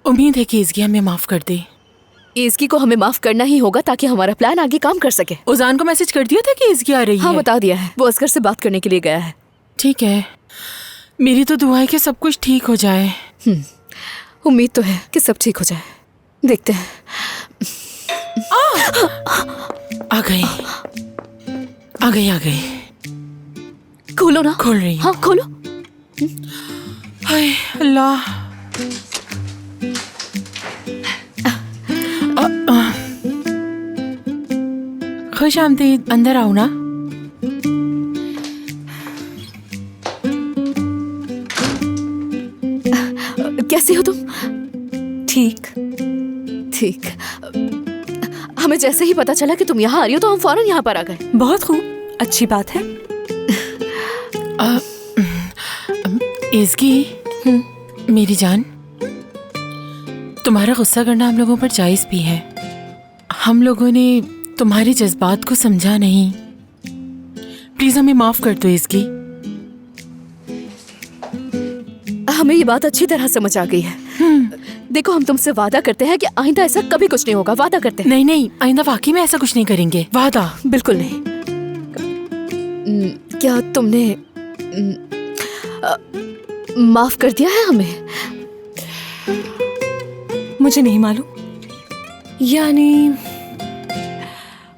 उम्मीद है कि इसकी हमें माफ कर दे। इसकी को हमें माफ करना ही होगा ताकि हमारा प्लान आगे काम कर सके। उजान को मैसेज कर दिया था कि इसकी आ रही है? हाँ, बता दिया है। वो असगर से बात करने के लिए गया है। ठीक है, मेरी तो दुआ है कि सब कुछ ठीक हो जाए। उम्मीद तो है कि सब ठीक हो जाए। देखते हैं। आ गई आ गई आ गई। खोलो ना। खोल रही हूँ। हाँ, खोलो। हाय अल्लाह। खुश आमदीद, अंदर आओ ना। कैसी हो तुम? ठीक। ठीक। हमें जैसे ही पता चला कि तुम यहाँ आ रही हो तो हम फौरन यहाँ पर आ गए। बहुत खूब, अच्छी बात है। इसकी मेरी जान, तुम्हारा गुस्सा करना हम लोगों पर जायज भी है। हम लोगों ने तुम्हारे जज्बात को समझा नहीं। प्लीज हमें माफ कर दो इसकी। हमें ये बात अच्छी तरह समझ आ गई है। देखो, हम तुमसे वादा करते हैं कि आइंदा ऐसा कभी कुछ नहीं होगा। वादा करते हैं। नहीं नहीं, आइंदा वाकई में ऐसा कुछ नहीं करेंगे, वादा। बिल्कुल नहीं। क्या तुमने माफ कर दिया है हमें? मुझे नहीं मालूम, यानी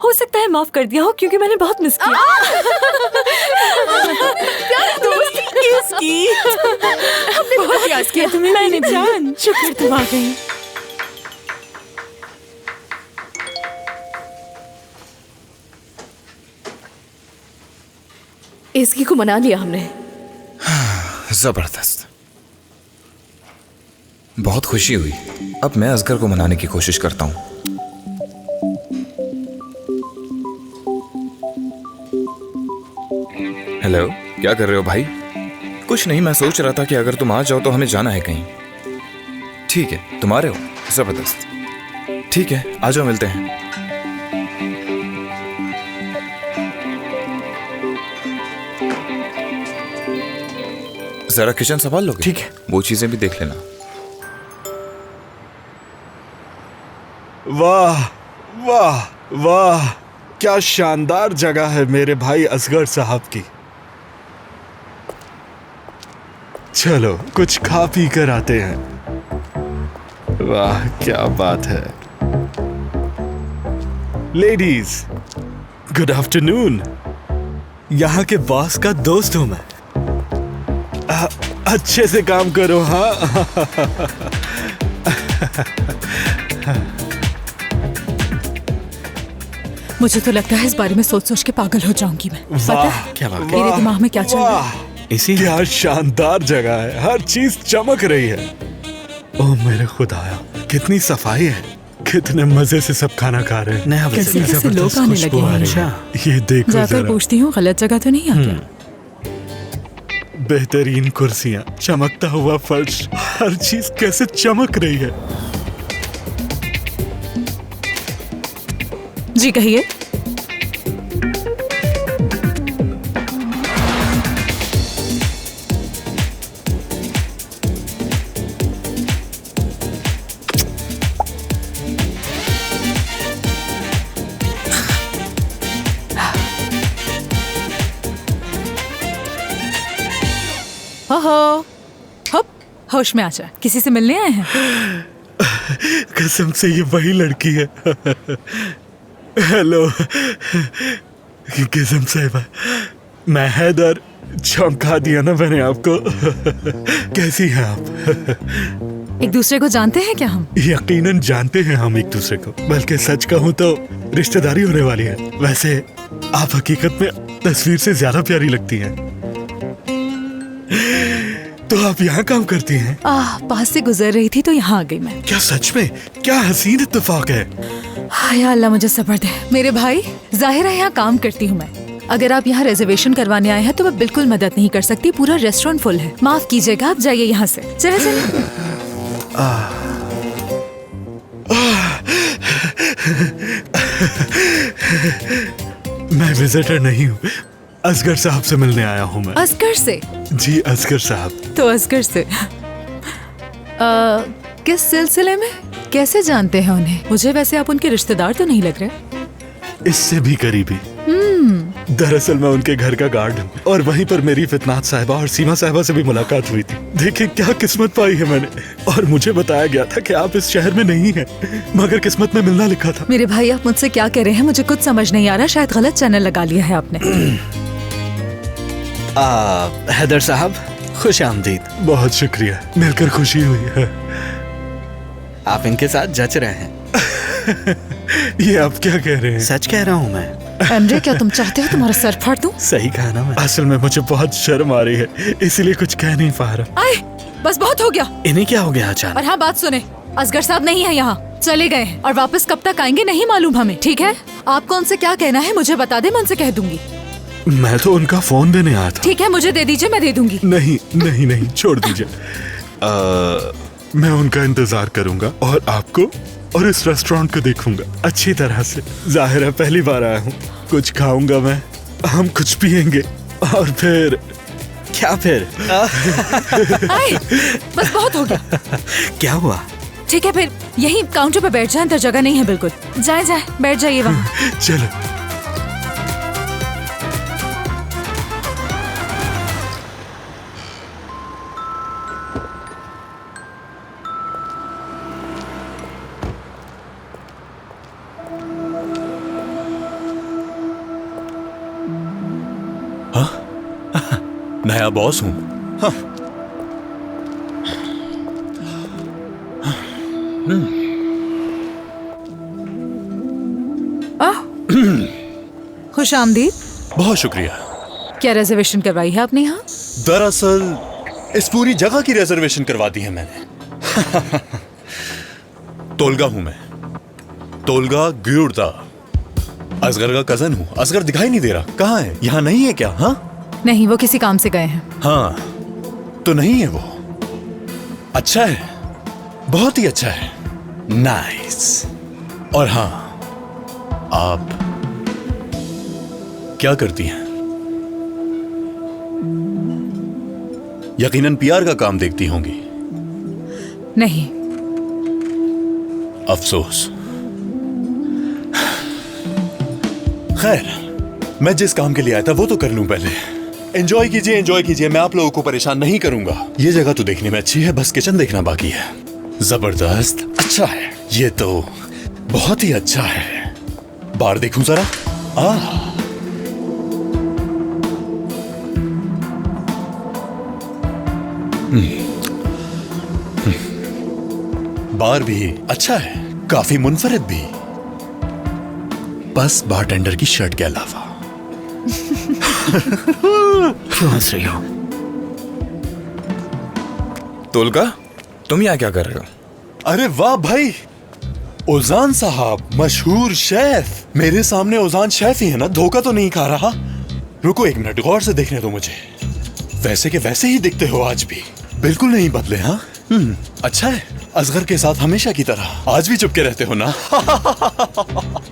हो सकता है माफ कर दिया हो क्योंकि मैंने बहुत मिस किया। इसकी हमने बहुत याद किया तुम्हें। मैंने जान, शुक्र तुम आ गई। इसकी को मना लिया हमने। जबरदस्त, बहुत खुशी हुई। अब मैं असगर को मनाने की कोशिश करता हूँ। हेलो, क्या कर रहे हो भाई? कुछ नहीं, मैं सोच रहा था कि अगर तुम आ जाओ तो हमें जाना है कहीं। ठीक है, तुम आ रहे हो? जबरदस्त। ठीक है, आ जाओ, मिलते हैं। जरा किचन संभाल लोगे? ठीक है। वो चीजें भी देख लेना। वाह वाह वाह, क्या शानदार जगह है मेरे भाई असगर साहब की। चलो कुछ खा पी कर आते हैं। वाह क्या बात है। Ladies, good afternoon. यहाँ के बॉस का दोस्त हूं मैं। अच्छे से काम करो। हाँ मुझे तो लगता है इस बारे में सोच सोच के पागल हो जाऊंगी मैं। पता है क्या बात। मेरे दिमाग में क्या चल रहा है? इसी क्या शानदार जगह है, हर चीज चमक रही है। ओह मेरे खुदाया, कितनी सफाई है, कितने मजे से सब खाना खा रहे हैं। कैसे कैसे लोग आने लगे हैं। ये देखो जाकर जरा, पूछती हूँ गलत जगह तो नहीं आ गया। बेहतरीन कुर्सियां, चमकता हुआ फर्श, हर चीज कैसे चमक रही है। जी कहिए। ओहो, हप, होश में आ जा। किसी से मिलने आए हैं? कसम से ये वही लड़की है। हेलो कसम साहिबा, मैं हैदर। चमका दिया ना मैंने आपको। कैसी हैं आप? एक दूसरे को जानते हैं क्या हम? यकीनन जानते हैं हम एक दूसरे को, बल्कि सच कहूं तो रिश्तेदारी होने वाली है। वैसे आप हकीकत में तस्वीर से ज्यादा प्यारी लगती हैं। तो आप यहाँ काम करती हैं? पास से गुजर रही थी तो यहाँ आ गई मैं। क्या सच में? क्या हसीन इत्तेफाक है। हाय अल्लाह, मुझे सब्र दे मेरे भाई। जाहिर है यहाँ काम करती हूँ मैं। अगर आप यहाँ रिजर्वेशन करवाने आए हैं तो मैं बिल्कुल मदद नहीं कर सकती। पूरा रेस्टोरेंट फुल है। माफ कीजिएगा, आप जाइए यहाँ से। चले चले। मैं विजिटर नहीं हूँ, असगर साहब से मिलने आया हूँ मैं। असगर से? जी असगर साहब। तो असगर से किस सिलसिले में? कैसे जानते हैं उन्हें? मुझे वैसे आप उनके रिश्तेदार तो नहीं लग रहे। इससे भी करीबी। दरअसल मैं उनके घर का गार्ड हूँ और वहीं पर मेरी फितनात साहिबा और सीमा साहिबा से भी मुलाकात हुई थी। देखिए क्या किस्मत पाई है मैंने। और मुझे बताया गया था कि आप इस शहर में नहीं हैं, मगर किस्मत में मिलना लिखा था। मेरे भाई आप मुझसे क्या कह रहे हैं? मुझे कुछ समझ नहीं आ रहा। शायद गलत चैनल लगा लिया है आपने। हैदर साहब, खुश आमदीद। बहुत शुक्रिया, मिलकर खुशी हुई है। आप इनके साथ जच रहे हैं। ये आप क्या कह रहे हैं? सच कह रहा हूँ मैं। एमरे, क्या तुम चाहते हो तुम्हारा सर फाड़ दूं? सही कहा ना मैं। असल में मुझे बहुत शर्म आ रही है, इसीलिए कुछ कह नहीं पा रहा। आए, बस बहुत हो गया। इन्हें क्या हो गया अचानक? और हाँ, बात सुने, असगर साहब नहीं है यहाँ, चले गए हैं और वापस कब तक आएंगे नहीं मालूम हमें। ठीक है, आपको उनसे क्या कहना है मुझे बता दे, मैं उनसे कह दूंगी। मैं तो उनका फोन देने आया था। ठीक है, मुझे दे दीजिए, मैं दे दूंगी। नहीं नहीं नहीं, छोड़ दीजिए। मैं उनका इंतजार करूंगा और आपको और इस रेस्टोरेंट को देखूंगा अच्छी तरह से। जाहिर है पहली बार आया हूँ, कुछ खाऊंगा मैं, हम कुछ पियेंगे और फिर क्या फिर? आए, बस बहुत हो गया। क्या हुआ? ठीक है, फिर यही काउंटर पे बैठ जाए, अंदर जगह नहीं है बिल्कुल। जाए जाए, बैठ जाइए वहाँ। चलो। नया बॉस हूं। खुश आमदीद। बहुत शुक्रिया। क्या रिजर्वेशन करवाई है आपने यहाँ? दरअसल इस पूरी जगह की रिजर्वेशन करवा दी है मैंने। तोलगा हूं मैं, तोलगा गिरुड़दा, असगर का कजन हूं। असगर दिखाई नहीं दे रहा, कहाँ है? यहाँ नहीं है क्या? हाँ नहीं, वो किसी काम से गए हैं। हाँ, तो नहीं है वो। अच्छा है, बहुत ही अच्छा है, नाइस। और हाँ, आप क्या करती हैं? यकीनन पीआर का काम देखती होंगी। नहीं। अफसोस। खैर, मैं जिस काम के लिए आया था वो तो कर लूं पहले। एंजॉय कीजिए, एंजॉय कीजिए, मैं आप लोगों को परेशान नहीं करूंगा। ये जगह तो देखने में अच्छी है, बस किचन देखना बाकी है। जबरदस्त, अच्छा है, ये तो बहुत ही अच्छा है। बाहर देखूं जरा। बार भी अच्छा है, काफी मुनफरिद भी, बस बारटेंडर की शर्ट के अलावा। क्यों हंस रही हो? तोलगा, तुम यहाँ क्या कर रहे हो? अरे वाह भाई, ओजान साहब, मशहूर शेफ। मेरे सामने ओजान शेफ ही है ना, धोखा तो नहीं खा रहा? रुको एक मिनट, गौर से देखने दो मुझे। वैसे के वैसे ही दिखते हो आज भी, बिल्कुल नहीं बदले। हाँ, अच्छा है, असगर के साथ हमेशा की तरह आज भी चुपके रहते हो ना।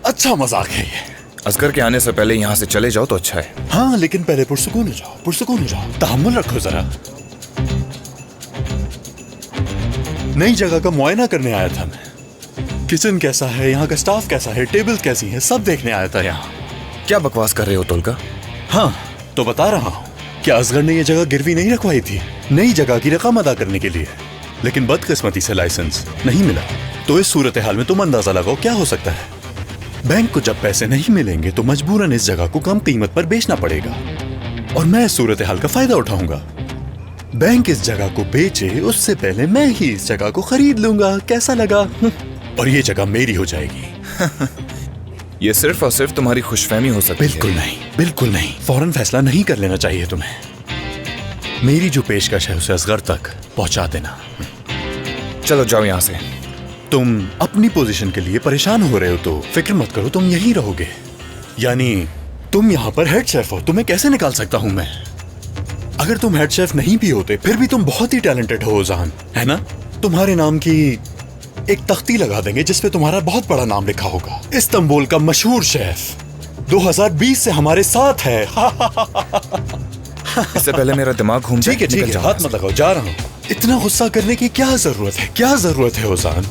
अच्छा मजाक है ये। असगर के आने से पहले यहाँ से चले जाओ तो अच्छा है। हाँ, लेकिन पहले पुरसुकून हो जाओ, पुरसुकून हो जाओ, तहम्मुल रखो जरा। नई जगह का मुआयना करने आया था मैं। किचन कैसा है, यहाँ का स्टाफ कैसा है, टेबल कैसी है, सब देखने आया था यहाँ। क्या बकवास कर रहे हो तोलगा? हाँ, तो बता रहा हूँ, क्या असगर ने ये जगह गिरवी नहीं रखवाई थी नई जगह की रकम अदा करने के लिए? लेकिन बदकिस्मती से लाइसेंस नहीं मिला। तो इस सूरत हाल में तुम अंदाजा लगाओ क्या हो सकता है। बैंक को जब पैसे नहीं मिलेंगे तो मजबूरन इस जगह को कम कीमत पर बेचना पड़ेगा और मैं इस सूरत हाल का फायदा उठाऊंगा। बैंक इस जगह को बेचे उससे पहले मैं ही इस जगह को खरीद लूंगा। कैसा लगा? और ये जगह मेरी हो जाएगी। ये सिर्फ और सिर्फ तुम्हारी खुशफहमी हो सकती है। बिल्कुल नहीं, बिल्कुल नहीं। फौरन फैसला नहीं कर लेना चाहिए तुम्हें। मेरी जो पेशकश है उसे असगर तक पहुंचा देना। चलो जाओ यहाँ से। तुम अपनी पोजीशन के लिए परेशान हो रहे हो तो फिक्र मत करो, तुम यहीं रहोगे। यानी तुम यहाँ पर हेड शेफ हो, तुम्हें कैसे निकाल सकता हूं मैं? अगर तुम हेड शेफ नहीं भी होते फिर भी तुम बहुत ही टैलेंटेड हो ओजान, है ना? तुम्हारे नाम की एक तख्ती लगा देंगे जिसपे तुम्हारा बहुत बड़ा नाम लिखा होगा। इस्तांबुल का मशहूर शेफ। 2020 से हमारे साथ है। इससे पहले मेरा दिमाग घूम जाए, ठीक है ठीक निकल है, जाओ हाथ यहाँ मत लगाओ, जा रहा हूँ। इतना गुस्सा करने की क्या जरूरत है, क्या जरूरत है ओजान?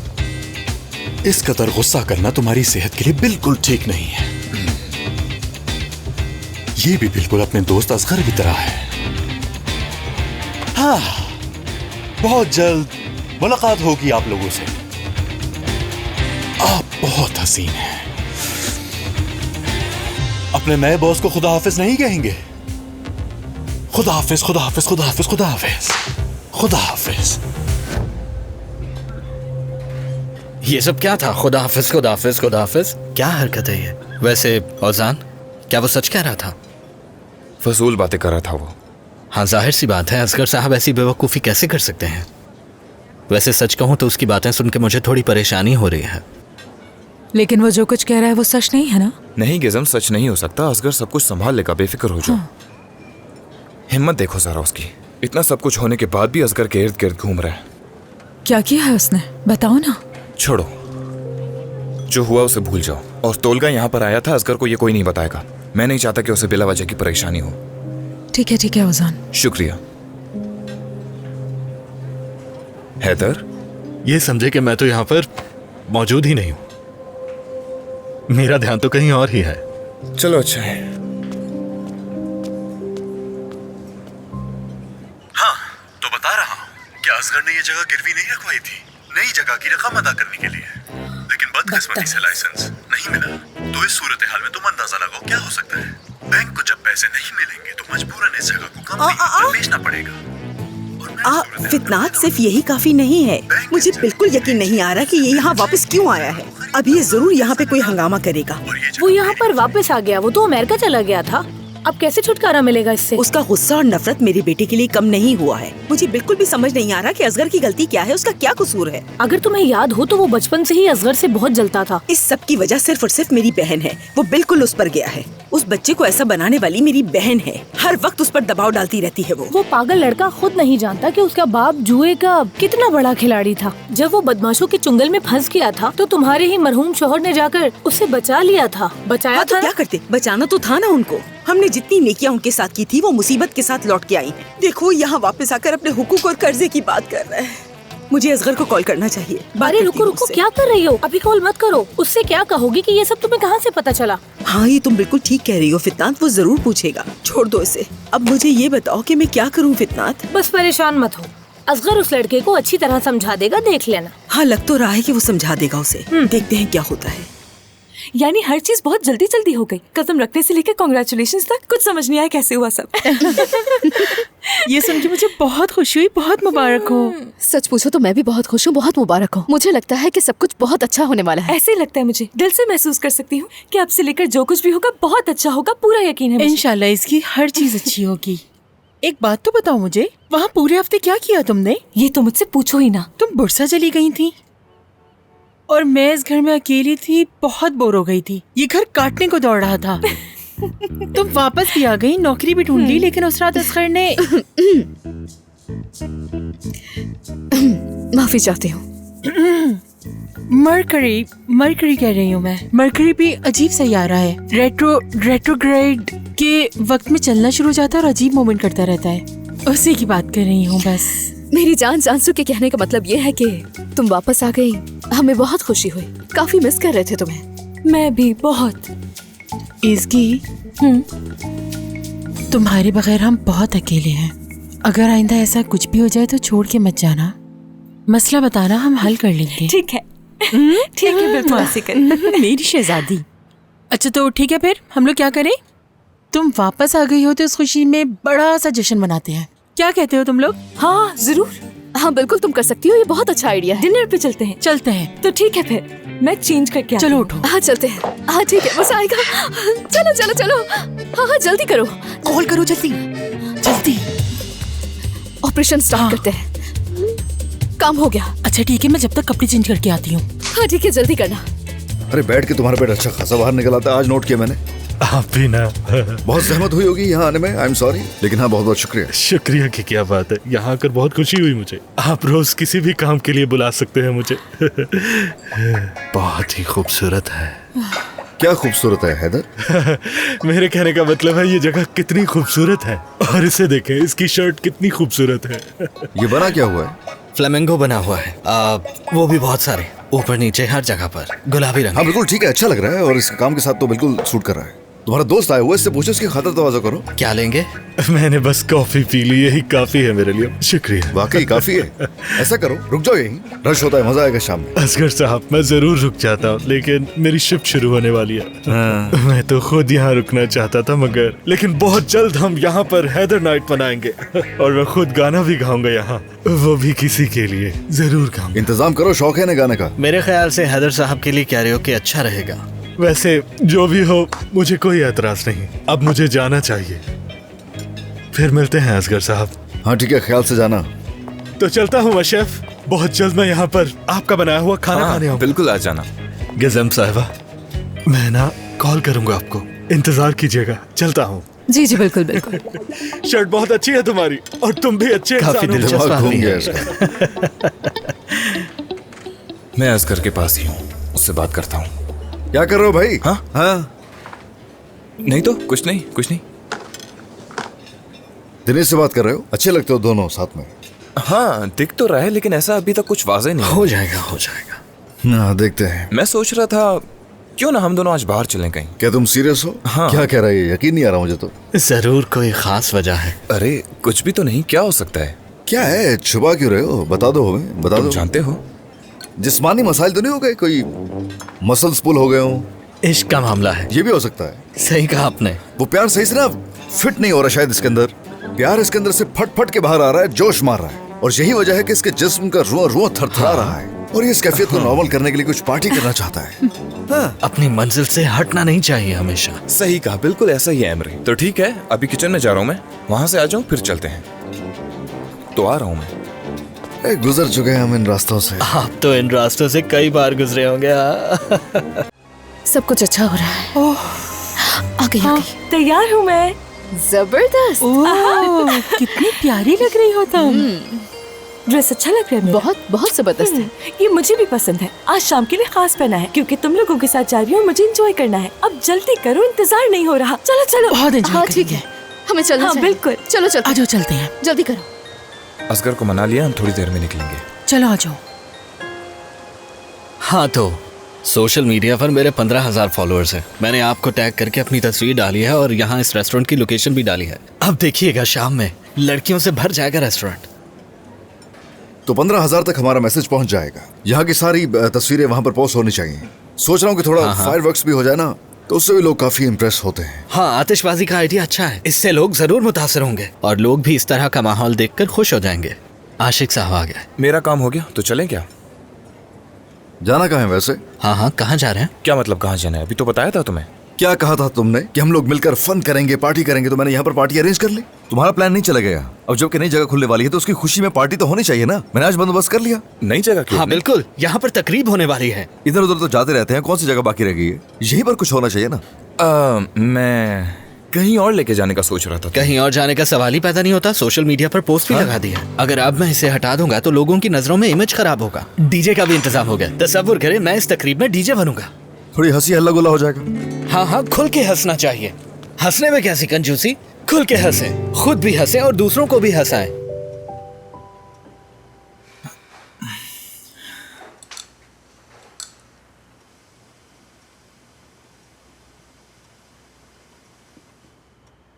इस कदर गुस्सा करना तुम्हारी सेहत के लिए बिल्कुल ठीक नहीं है। ये भी बिल्कुल अपने दोस्त असगर की तरह है। हाँ, बहुत जल्द मुलाकात होगी आप लोगों से। आप बहुत हसीन हैं। अपने नए बॉस को खुदा हाफिज नहीं कहेंगे? खुदा हाफिज, खुदा हाफिज, खुदा हाफिज, खुदा हाफिज, खुदा हाफिज। ये सब क्या था? खुदा हाफिज, खुदा हाफिज, खुदा हाफिज, क्या हरकत है ये? वैसे औजान, क्या वो सच कह रहा था? फजूल बातें कर रहा था वो। हाँ, जाहिर सी बात है, असगर साहब ऐसी बेवकूफ़ी कैसे कर सकते हैं? वैसे सच कहूँ तो उसकी बातें सुन के मुझे थोड़ी परेशानी हो रही है। लेकिन वो जो कुछ कह रहा है वो सच नहीं है ना? नहीं गिज़म, सच नहीं हो सकता। असगर सब कुछ संभाल लेगा, बेफिक्र हो जाओ। हिम्मत देखो जरा उसकी। इतना सब कुछ होने के बाद भी असगर के इर्द गिर्द घूम रहा है। क्या किया है उसने, बताओ ना। छोड़ो, जो हुआ उसे भूल जाओ। और तोलगा यहाँ पर आया था, असगर को ये कोई नहीं बताएगा। मैं नहीं चाहता कि उसे बिला वजह की परेशानी हो। ठीक है औजान। शुक्रिया। हैदर, ये समझे कि मैं तो यहाँ पर मौजूद ही नहीं हूँ। मेरा ध्यान तो कहीं और ही है। चलो अच्छा है। हाँ, तो बता रहा हूँ कि असगर ने ये जगह गिरवी नहीं रखवाई थी, नई जगह की रकम अदा करने के लिए। लेकिन बदकिस्मती से लाइसेंस नहीं मिला। तो इस सूरत हाल में तुम अंदाजा लगाओ क्या हो सकता है। बैंक को जब पैसे नहीं मिलेंगे तो मजबूरन इस जगह को कंपनी को बेचना पड़ेगा। फितनात सिर्फ यही काफी नहीं है। मुझे बिल्कुल यकीन नहीं आ रहा कि ये यहाँ वापस क्यों आया है। अब ये जरूर यहाँ पे कोई हंगामा करेगा। वो यहाँ पर वापस आ गया, वो तो अमेरिका चला गया था। अब कैसे छुटकारा मिलेगा इससे? उसका गुस्सा और नफरत मेरे बेटे के लिए कम नहीं हुआ है। मुझे बिल्कुल भी समझ नहीं आ रहा कि असगर की गलती क्या है, उसका क्या कसूर है। अगर तुम्हें याद हो तो वो बचपन से ही असगर से बहुत जलता था। इस सब की वजह सिर्फ और सिर्फ मेरी बहन है। वो बिल्कुल उस पर गया है। उस बच्चे को ऐसा बनाने वाली मेरी बहन है। हर वक्त उस पर दबाव डालती रहती है। वो पागल लड़का खुद नहीं जानता कि उसका बाप जुए का कितना बड़ा खिलाड़ी था। जब वो बदमाशों के चुंगल में फंस गया था तो तुम्हारे ही मरहूम शौहर ने जाकर उसे बचा लिया था। बचाया हाँ, तो था। क्या करते, बचाना तो था ना उनको। हमने जितनी नेकियां उनके साथ की थी वो मुसीबत के साथ लौट के आई हैं। देखो यहाँ वापस आकर अपने हुकूक और कर्जे की बात कर रहा है। मुझे असगर को कॉल करना चाहिए। अरे रुको रुको, क्या कर रही हो? अभी कॉल मत करो। उससे क्या कहोगी कि ये सब तुम्हें कहाँ से पता चला? हाँ, ये तुम बिल्कुल ठीक कह रही हो फितनात। वो जरूर पूछेगा। छोड़ दो इसे। अब मुझे ये बताओ कि मैं क्या करूँ फितनात? बस परेशान मत हो, असगर उस लड़के को अच्छी तरह समझा देगा, देख लेना। हाँ, लग तो रहा है कि वो समझा देगा उसे। देखते हैं क्या होता है। यानी हर चीज बहुत जल्दी जल्दी हो गई। कदम रखने से लेकर कांग्रेचुलेशंस तक कुछ समझ नहीं आया कैसे हुआ सब। ये सुन के मुझे बहुत खुशी हुई। बहुत मुबारक हो। सच पूछो तो मैं भी बहुत खुश हूँ, बहुत मुबारक हो। मुझे लगता है कि सब कुछ बहुत अच्छा होने वाला है। ऐसे ही लगता है मुझे, दिल से महसूस कर सकती हूँ कि अब से लेकर जो कुछ भी होगा बहुत अच्छा होगा। पूरा यकीन है मुझे। इंशाल्लाह इसकी हर चीज अच्छी होगी। एक बात तो बताओ मुझे, वहाँ पूरे हफ्ते क्या किया तुमने? ये तो मुझसे पूछो ही ना। तुम बुरसा चली गई थी और मैं इस घर में अकेली थी, बहुत बोर हो गई थी। ये घर काटने को दौड़ रहा था। तुम वापस भी आ गई, नौकरी भी ढूंढ ली, लेकिन उस रात असगर ने माफी चाहती हूँ। मरकरी कह रही हूँ मैं। मरकरी भी अजीब सैयारा है। रेट्रोग्रेड के वक्त में चलना शुरू हो जाता है और अजीब मूवमेंट करता रहता है। उसी की बात कर रही हूँ बस। मेरी जान जानसू के कहने का मतलब ये है कि तुम वापस आ गई, हमें बहुत खुशी हुई। काफी मिस कर रहे थे तुम्हें। मैं भी बहुत। इसकी तुम्हारे बगैर हम बहुत अकेले हैं। अगर आइंदा ऐसा कुछ भी हो जाए तो छोड़ के मत जाना। मसला बताना, हम हल कर लेंगे। ठीक है ठीक है, बिल्कुल ऐसे कर। मेरी शहजादी। अच्छा तो ठीक है, फिर हम लोग क्या करें? तुम वापस आ गई हो तो इस खुशी में बड़ा सा जश्न मनाते हैं। क्या कहते हो तुम लोग? हाँ जरूर। हाँ बिल्कुल तुम कर सकती हो, ये बहुत अच्छा आइडिया है। डिनर पे चलते हैं। चलते हैं। तो ठीक है, फिर मैं चेंज करके आती चलो हूँ। उठो। हाँ चलते हैं। हाँ ठीक है, बस आएगा। चलो चलो चलो। हाँ हाँ जल्दी करो, कॉल करो जल्दी जल्दी। ऑपरेशन स्टार्ट करते हैं। काम हो गया। अच्छा ठीक है, मैं जब तक कपड़े चेंज करके आती हूँ। हाँ ठीक है, जल्दी करना। अरे बैठ के तुम्हारा पेट अच्छा खासा बाहर निकल आता है। आज नोट किया मैंने। आप भी ना। बहुत जहमत हुई होगी यहाँ आने में। आई एम सॉरी, लेकिन हाँ बहुत बहुत शुक्रिया। शुक्रिया की क्या बात है, यहाँ आकर बहुत खुशी हुई मुझे। आप रोज किसी भी काम के लिए बुला सकते हैं मुझे। बहुत ही खूबसूरत है। क्या खूबसूरत है हैदर। मेरे कहने का मतलब है ये जगह कितनी खूबसूरत है, और इसे देखें, इसकी शर्ट कितनी खूबसूरत है। ये बना क्या हुआ है? फ्लेमिंगो बना हुआ है। वो भी बहुत सारे, ऊपर नीचे हर जगह पर गुलाबी रंग। हाँ बिल्कुल ठीक है, अच्छा लग रहा है और इस काम के साथ तो बिल्कुल सूट कर रहा है। तुम्हारा दोस्त आया हुआ है, इससे पूछो, उसकी खातिर तवाज़ो करो। क्या लेंगे? मैंने बस कॉफी पी ली, यही काफी है मेरे लिए। शुक्रिया। वाकई काफी है। ऐसा करो, रुक जाओ यहीं, रश होता है, मजा आएगा शाम में। असगर साहब, मैं जरूर रुक जाता हूँ, लेकिन मेरी शिफ्ट शुरू होने वाली है। मैं तो खुद यहाँ रुकना चाहता था, मगर लेकिन बहुत जल्द हम यहाँ पर हैदर नाइट मनाएंगे और मैं खुद गाना भी गाऊंगा यहाँ, वो भी किसी के लिए जरूर गाऊंगा। इंतजाम करो, शौक है ना गाने का। मेरे ख्याल से हैदर साहब के लिए कैरियोके अच्छा रहेगा। वैसे जो भी हो, मुझे कोई एतराज नहीं, अब मुझे जाना चाहिए। फिर मिलते हैं असगर साहब। हाँ ठीक है, ख्याल से जाना। तो चलता हूँ मैं शेफ, बहुत जल्द मैं यहाँ पर आपका बनाया हुआ खाना खाने आऊंगा। बिल्कुल आ जाना। गजम साहिबा, मैं ना कॉल करूंगा आपको, इंतजार कीजिएगा। चलता हूँ। जी जी बिल्कुल बिल्कुल। शर्ट बहुत अच्छी है तुम्हारी, और तुम भी अच्छे काफी इंसान हो। दिलचस्प दिमाग घूम आदमी गया है। इसका। मैं असगर के पास ही हूँ, उससे बात करता हूँ। क्या कर रहे हो भाई? हाँ? हाँ, नहीं तो कुछ नहीं, कुछ नहीं। दिनेश से बात कर रहे हो? अच्छे लगते हो दोनों साथ में। हाँ दिख तो रहा है, लेकिन ऐसा अभी तक कुछ वाज़ेह नहीं हो जाएगा, हो जाएगा। हाँ देखते हैं। मैं सोच रहा था क्यों ना हम दोनों आज बाहर चलें कहीं। क्या तुम सीरियस हो? हाँ। क्या कह रहा है ये? यकीन नहीं आ रहा मुझे तो। जरूर कोई खास वजह है। अरे कुछ भी तो नहीं, क्या हो सकता है? क्या है, छुपा क्यों रहे हो? बता दो हमें, बता तुम दो। जानते हो? जिस्मानी मसाइल तो नहीं हो गए? कोई मसल्स पुल हो गए हो? इश्क का मामला है। ये भी हो सकता है। सही कहा आपने। वो प्यार सही से ना फिट नहीं हो रहा शायद इसके अंदर। प्यार इसके अंदर से फट फट के बाहर आ रहा है, जोश मार रहा है, और यही वजह है कि इसके जिस्म का रुआ रुआ थरथरा रहा है, और ये इस कैफियत को नॉर्मल करने के लिए कुछ पार्टी करना चाहता है। हाँ। अपनी मंजिल से हटना नहीं चाहिए हमेशा। सही कहा, बिल्कुल ऐसा ही है एमरी। तो ठीक है, अभी किचन में जा रहा हूँ मैं, वहां से आ जाऊँ फिर चलते हैं। तो आ रहा हूँ मैं। गुजर चुके हैं हम इन रास्तों से। आप तो इन रास्तों से कई बार गुजरे होंगे। सब कुछ अच्छा हो रहा है। आ गई आ गई। तैयार हूँ मैं। जबरदस्त। ओह, कितनी प्यारी लग रही हो तुम। ड्रेस अच्छा लग रहा है। बहुत बहुत जबरदस्त है। ये मुझे भी पसंद है। आज शाम के लिए खास पहना है, क्योंकि तुम लोगों के साथ जा रही हूँ और मुझे एंजॉय करना है। अब जल्दी करो, इंतजार नहीं हो रहा। चलो चलो। बहुत एंजॉय हाँ ठीक है, हमें चलना हाँ, चाहिए। बिल्कुल। चलो चलो, आजो चलते हैं। जल्दी करो। असगर को मना लिया, हम थोड़ी देर में निकलेंगे। चलो आ जाओ। हाँ तो सोशल मीडिया पर मेरे 15,000 फॉलोअर्स हैं। मैंने आपको टैग करके अपनी तस्वीर डाली है और यहाँ इस रेस्टोरेंट की लोकेशन भी डाली है। अब देखिएगा शाम में लड़कियों से भर जाएगा रेस्टोरेंट। तो 15,000 तक हमारा मैसेज पहुंच जाएगा। यहाँ की सारी तस्वीरें वहाँ पर पोस्ट होनी चाहिए। सोच रहा हूँ कि थोड़ा फायरवर्क्स भी हो जाए ना, तो उससे भी लोग काफी इम्प्रेस होते हैं। हाँ, आतिशबाजी का आइडिया अच्छा है, इससे लोग जरूर मुतासर होंगे और लोग भी इस तरह का माहौल देखकर खुश हो जाएंगे। आशिक साहब आ गए। मेरा काम हो गया, तो चलें क्या? जाना कहाँ है वैसे? हाँ हाँ, कहाँ जा रहे हैं? क्या मतलब कहाँ जाना है? अभी तो बताया था तुम्हें। क्या कहा था तुमने कि हम लोग मिलकर फन करेंगे, पार्टी करेंगे? तो मैंने यहाँ पर पार्टी अरेंज कर ली। तुम्हारा प्लान नहीं चला गया। अब जबकि नई जगह खुलने वाली है तो उसकी खुशी में पार्टी तो होनी चाहिए ना। मैंने आज बंदोबस्त कर लिया। नई जगह क्यों? हाँ बिल्कुल, यहाँ पर तकरीब होने वाली है। इधर उधर तो जाते रहते हैं, कौन सी जगह बाकी रह गई है? यहीं पर कुछ होना चाहिए ना। मैं कहीं और लेके जाने का सोच रहा था। कहीं और जाने का सवाल ही पैदा नहीं होता। सोशल मीडिया पर पोस्ट भी लगा दी है। अगर अब मैं इसे हटा दूंगा तो लोगों की नजरों में इमेज खराब होगा। डीजे का भी इंतजाम हो गया। तसव्वुर करें मैं इस तकरीब में डीजे बनूंगा। थोड़ी हंसी हल्ला गुल्ला हो जाएगा। हाँ हाँ, खुल के हंसना चाहिए। हंसने में कैसी कंजूसी? खुल के हंसे, खुद भी हंसे और दूसरों को भी हंसाएं।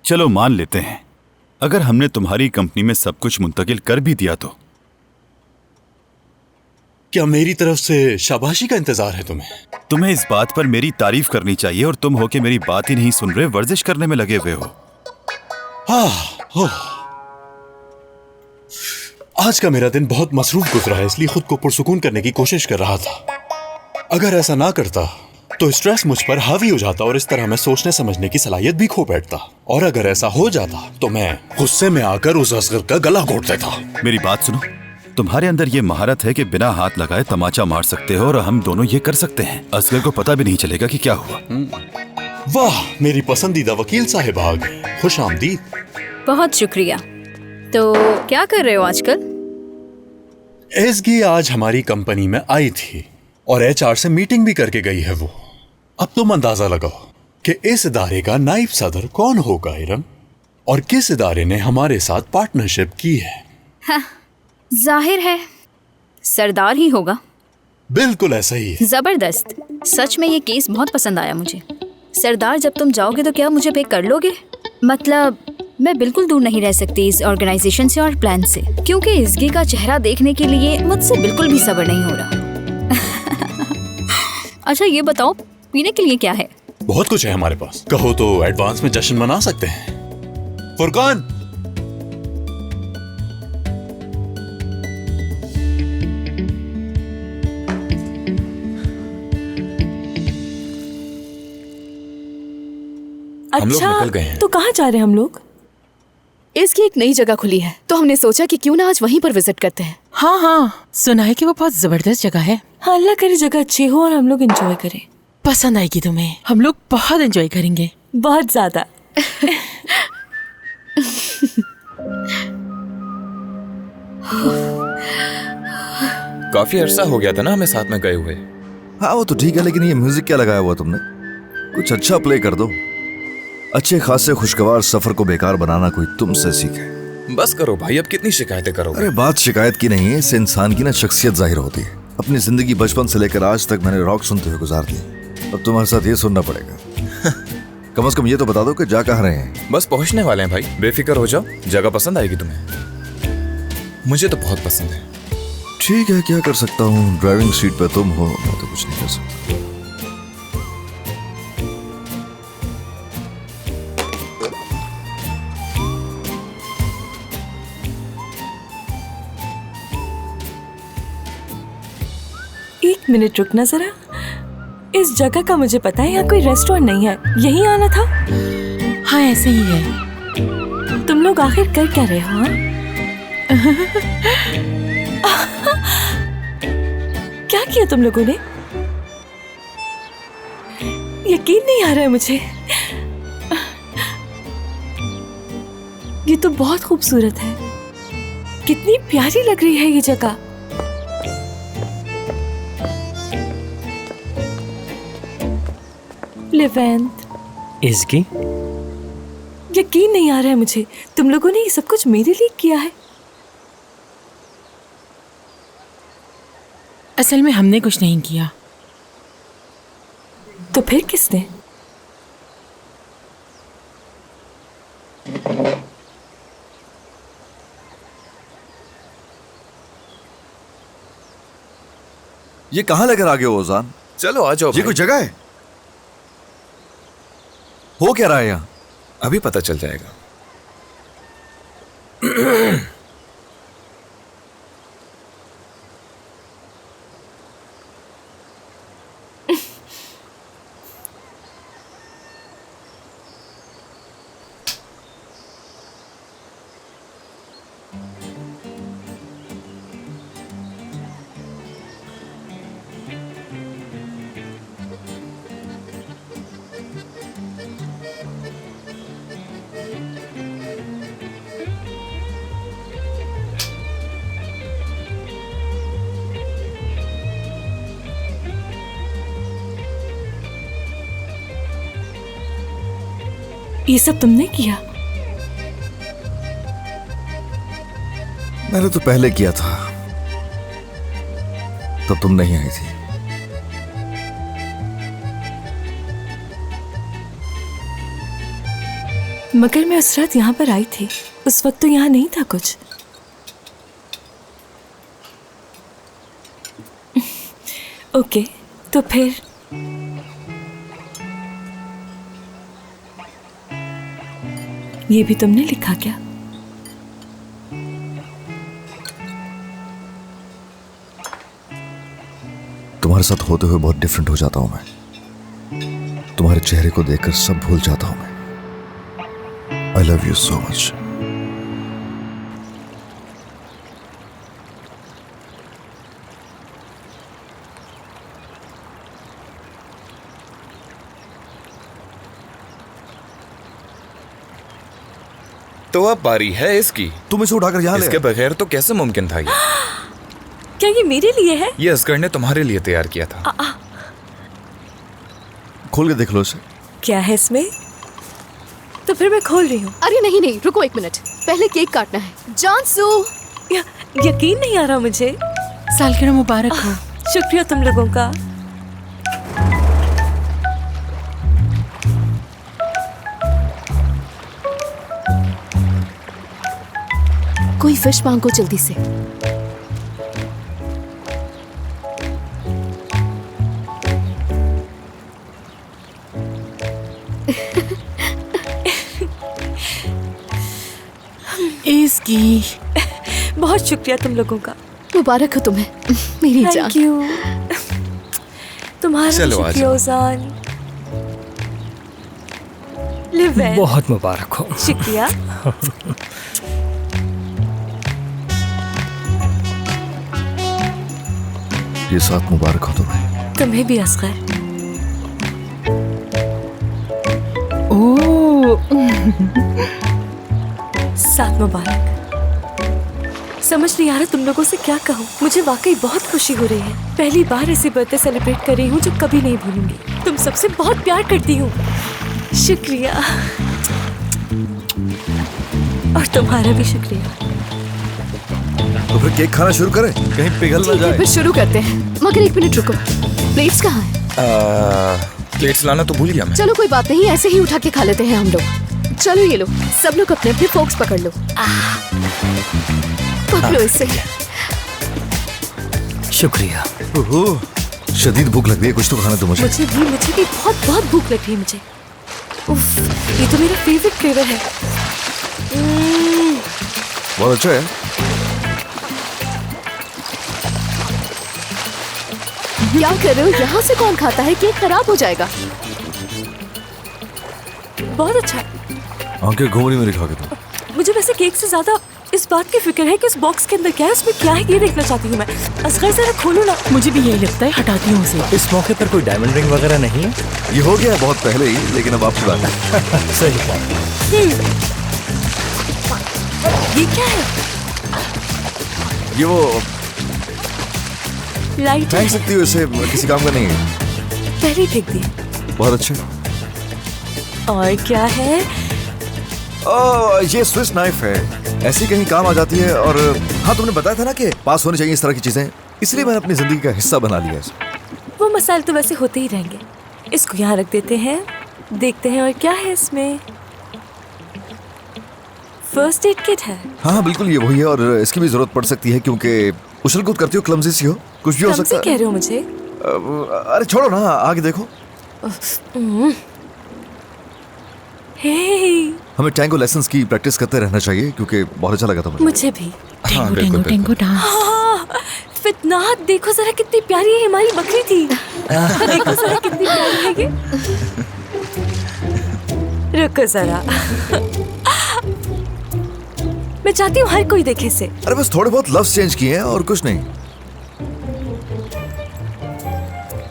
चलो मान लेते हैं, अगर हमने तुम्हारी कंपनी में सब कुछ मुंतकिल कर भी दिया तो क्या मेरी तरफ से शाबाशी का इंतजार है तुम्हें? तुम्हें इस बात पर मेरी तारीफ करनी चाहिए और तुम हो के मेरी बात ही नहीं सुन रहे, वर्जिश करने में लगे हुए हो। आज का मेरा दिन बहुत मसरूफ गुजरा है, इसलिए खुद को पुरसुकून करने की कोशिश कर रहा था। अगर ऐसा ना करता तो स्ट्रेस मुझ पर हावी हो जाता और इस तरह मैं सोचने समझने की सलाहियत भी खो बैठता। और अगर ऐसा हो जाता तो मैं गुस्से में आकर उस असगर का गला घोट देता। मेरी बात सुनो, तुम्हारे अंदर ये महारत है कि बिना हाथ लगाए तमाचा मार सकते हो और हम दोनों ये कर सकते हैं। असगर को पता भी नहीं चलेगा कि क्या हुआ। वाह, मेरी पसंदीदा वकील साहिब आ गए। खुश आमदीद। बहुत शुक्रिया। तो क्या कर रहे हो आजकल? एसगी आज हमारी कंपनी में आई थी और एचआर से मीटिंग भी करके गई है वो। अब तुम अंदाजा लगाओ कि इस इदारे का नाइब सदर कौन होगा इरम, और किस इदारे ने हमारे साथ पार्टनरशिप की है। हाँ, जाहिर है सरदार ही होगा। बिल्कुल ऐसा ही है। जबरदस्त, सच में ये केस बहुत पसंद आया मुझे। सरदार, जब तुम जाओगे तो क्या मुझे पे कर लोगे? मतलब मैं बिल्कुल दूर नहीं रह सकती इस ऑर्गेनाइजेशन से और प्लान से, क्योंकि इज़्गी का चेहरा देखने के लिए मुझसे बिल्कुल भी सब्र नहीं हो रहा। अच्छा ये बताओ, पीने के लिए क्या है? बहुत कुछ है हमारे पास, कहो तो एडवांस में जश्न मना सकते हैं। फुरकान, हम लोग अच्छा निकल गए हैं। तो कहाँ जा रहे हैं हम लोग? इसकी एक नई जगह खुली है, तो हमने सोचा कि क्यों ना आज वहीं पर विजिट करते हैं। हाँ हाँ, सुना है कि वो बहुत जबरदस्त जगह है। हाँ, अल्लाह करे जगह अच्छी हो और हम लोग एंजॉय करें। पसंद आएगी तुम्हें, हम लोग बहुत एंजॉय करेंगे, बहुत ज्यादा। काफी अरसा हो गया था ना हमें साथ में गए हुए। हाँ वो तो ठीक है, लेकिन ये म्यूजिक क्या लगाया हुआ तुमने? कुछ अच्छा प्ले कर दो। अच्छे खासे खुशगवार सफर को बेकार बनाना कोई तुमसे सीखे। बस करो भाई, अब कितनी शिकायतें करोगे? अरे बात शिकायत की नहीं है, इससे इंसान की ना शख्सियत जाहिर होती है। अपनी जिंदगी बचपन से लेकर आज तक मैंने रॉक सुनते हुए गुजार दी, अब तुम्हारे साथ ये सुनना पड़ेगा। कम से कम ये तो बता दो कि जा कहाँ रहे हैं। बस पहुंचने वाले हैं भाई, बेफिक्र हो जाओ, जगह पसंद आएगी तुम्हें। मुझे तो बहुत पसंद है। ठीक है, क्या कर सकता हूँ, ड्राइविंग सीट पे तुम हो, मैं तो कुछ नहीं कर सकता। एक मिनट रुकना जरा, इस जगह का मुझे पता है, यहाँ कोई रेस्टोरेंट नहीं है, यहीं आना था। हाँ ऐसे ही है। तुम लोग आखिर कर क्या रहे हो? हाँ? क्या किया तुम लोगों ने? यकीन नहीं आ रहा है मुझे। ये तो बहुत खूबसूरत है, कितनी प्यारी लग रही है ये जगह। लेवेंट, इज़्गी, यकीन नहीं आ रहा है मुझे, तुम लोगों ने ये सब कुछ मेरे लिए किया है। असल में हमने कुछ नहीं किया। तो फिर किसने? ये कहाँ लेकर आ गए हो ओजान? चलो आ जाओ। ये कोई जगह है? हो क्या रहा है यहाँ? अभी पता चल जाएगा। ये सब तुमने किया? मैंने तो पहले किया था, तब तुम नहीं आई थी। मगर मैं उस रात यहाँ पर आई थी, उस वक्त तो यहाँ नहीं था कुछ। ओके, तो फिर ये भी तुमने लिखा क्या? तुम्हारे साथ होते हुए बहुत डिफरेंट हो जाता हूं मैं। तुम्हारे चेहरे को देखकर सब भूल जाता हूं मैं। I love you so much. तो अब बारी है इसकी। तुम इसे उठाकर यहाँ ले इसके बगैर तो कैसे मुमकिन था ये? क्या ये मेरे लिए है? ये असगर ने तुम्हारे लिए तैयार किया था। खोल के देख लो इसे। क्या है इसमें? तो फिर मैं खोल रही हूँ। अरे नहीं नहीं, रुको 1 मिनट, पहले केक काटना है। जानसू, यकीन नहीं आ रहा मुझे। सालगिरह मुबारक हो। शुक्रिया तुम लोगों का। कोई फिश मांगो जल्दी से। इसकी बहुत शुक्रिया तुम लोगों का। मुबारक हो तुम्हें मेरी जान। Thank you. तुम्हारा चलो, शुक्रिया ओजान। Live well. बहुत मुबारक हो। शुक्रिया। ये साथ मुबारक हो तुम्हें। तुम्हें भी असगर। साथ मुबारक। समझ नहीं आ रहा तुम लोगों से क्या कहूँ। मुझे वाकई बहुत खुशी हो रही है। पहली बार ऐसे बर्थडे सेलिब्रेट कर रही हूँ जो कभी नहीं भूलूंगी। तुम सबसे बहुत प्यार करती हूँ। शुक्रिया। और तुम्हारा भी शुक्रिया। तो फिर केक खाना शुरू करें, कहीं पिघल ना जाए। फिर शुरू करते हैं, मगर 1 मिनट रुको। प्लेट्स कहाँ हैं? प्लेट्स लाना तो भूल गया मैं। चलो कोई बात नहीं, ऐसे ही उठा के खा लेते हैं हम लोग। चलो ये लो, सब लोग अपने अपने फोक्स पकड़ लो। पकड़ो इसे। शुक्रिया। ओह, शदीद भूख लग रही है, कुछ तो खाना दो मुझे। मुझे भी बहुत बहुत भूख लग रही है मुझे। उफ, ये तो मेरा फेवरेट फ्लेवर है। बहुत अच्छा है। क्या कर रहे हो? यहाँ से कौन खाता है? केक खराब हो जाएगा। बहुत अच्छा। आंखें घूम रही मेरी खा के तो। मुझे वैसे केक से ज्यादा इस बात की फिक्र है कि उस बॉक्स के अंदर क्या है, उसमें क्या है, ये देखना चाहती हूँ मैं। असगर जरा खोलो ना। मुझे भी यही लगता है, हटाती हूँ उसे। इस मौके पर कोई डायमंड रिंग वगैरह नहीं है? ये हो गया बहुत पहले ही, लेकिन अब आपकी बात है। सही बात। ये क्या है? ये वो लाइट फेंक सकती हो इसे, किसी काम का नहीं है। पहले फेंक दी। बहुत अच्छा। और क्या है? ये स्विस नाइफ है, ऐसी कहीं काम आ जाती है। और हाँ, तुमने बताया था ना कि पास होनी चाहिए इस तरह की चीजें, इसलिए मैंने अपनी जिंदगी का हिस्सा बना लिया इसे। वो मसाले तो वैसे होते ही रहेंगे। इसको यहाँ रख देते हैं, देखते हैं और क्या है इसमें। फर्स्ट एड किट है। हाँ बिल्कुल, ये वही है। और इसकी भी जरूरत पड़ सकती है क्योंकि उछल कूद करती हो, क्लमजी सी हो, कुछ भी हो सकता है। कह रहे हो मुझे? अरे छोड़ो ना, आगे देखो। हे, हमें टैंगो लेसन्स की प्रैक्टिस करते रहना चाहिए क्योंकि बहुत अच्छा लगा था मुझे भी। हाँ बिल्कुल बिल्कुल। फितनात, देखो जरा कितनी प्यारी है, हमारी बकरी थी। देखो जरा कितनी प्यारी है ये। रुको जरा। मैं चाहती हूँ हर कोई देखे इसे। अरे बस थोड़े बहुत लफ्ज चेंज किए हैं और कुछ नहीं।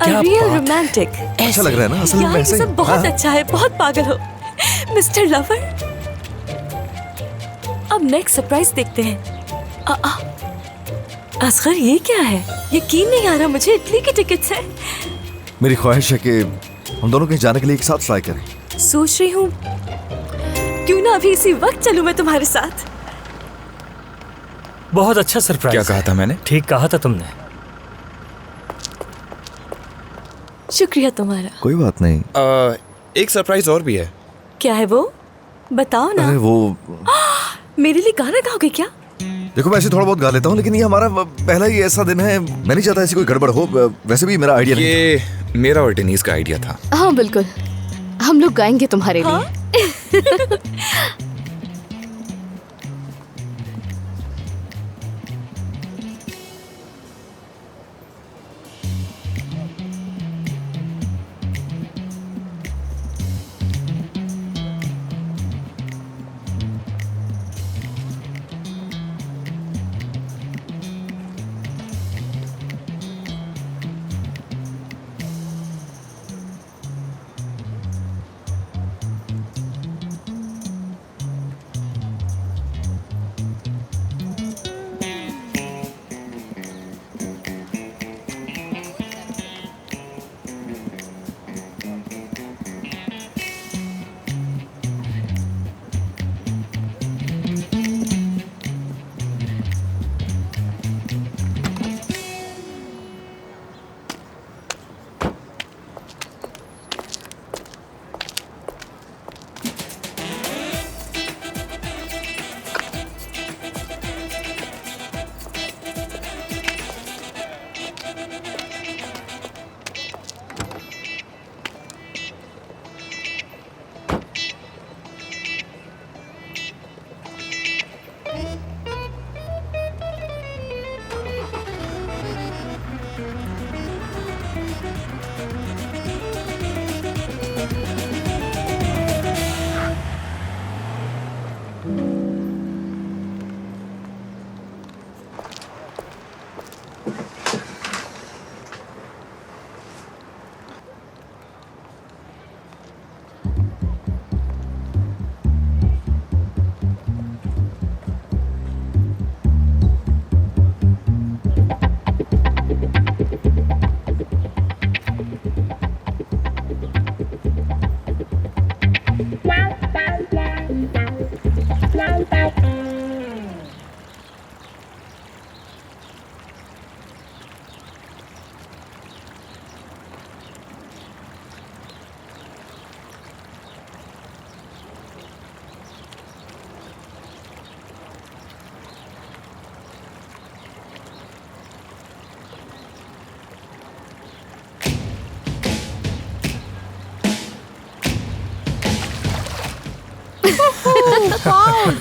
Real romantic. अच्छा लग रहा है ना? असल में ये ऐसे ही। सब बहुत अच्छा है, बहुत पागल हो मिस्टर लवर। अब नेक्स्ट सरप्राइज देखते हैं। असगर, ये क्या है? यकीन नहीं आ रहा मुझे, इटली की टिकट्स है। मेरी ख्वाहिश है कि हम दोनों कहीं जाने के लिए एक साथ फ्लाई करें। सोच रही हूँ क्यों ना अभी इसी वक्त चलूं मैं तुम्हारे साथ। बहुत अच्छा सरप्राइज। क्या कहा था मैंने? ठीक कहा था तुमने। शुक्रिया तुम्हारा। कोई बात नहीं। एक सरप्राइज और भी है। क्या है वो? बताओ ना। अरे वो मेरे लिए गाना गाओगे क्या? देखो, मैं ऐसे थोड़ा बहुत गा लेता हूँ, लेकिन ये हमारा पहला ही ऐसा दिन है, मैं नहीं चाहता ऐसी कोई गड़बड़ हो। वैसे भी मेरा आइडिया ये मेरा और डेनीज का आइडिया था। हाँ बिल्कुल, हम लोग गाएंगे तुम्हारे लिए।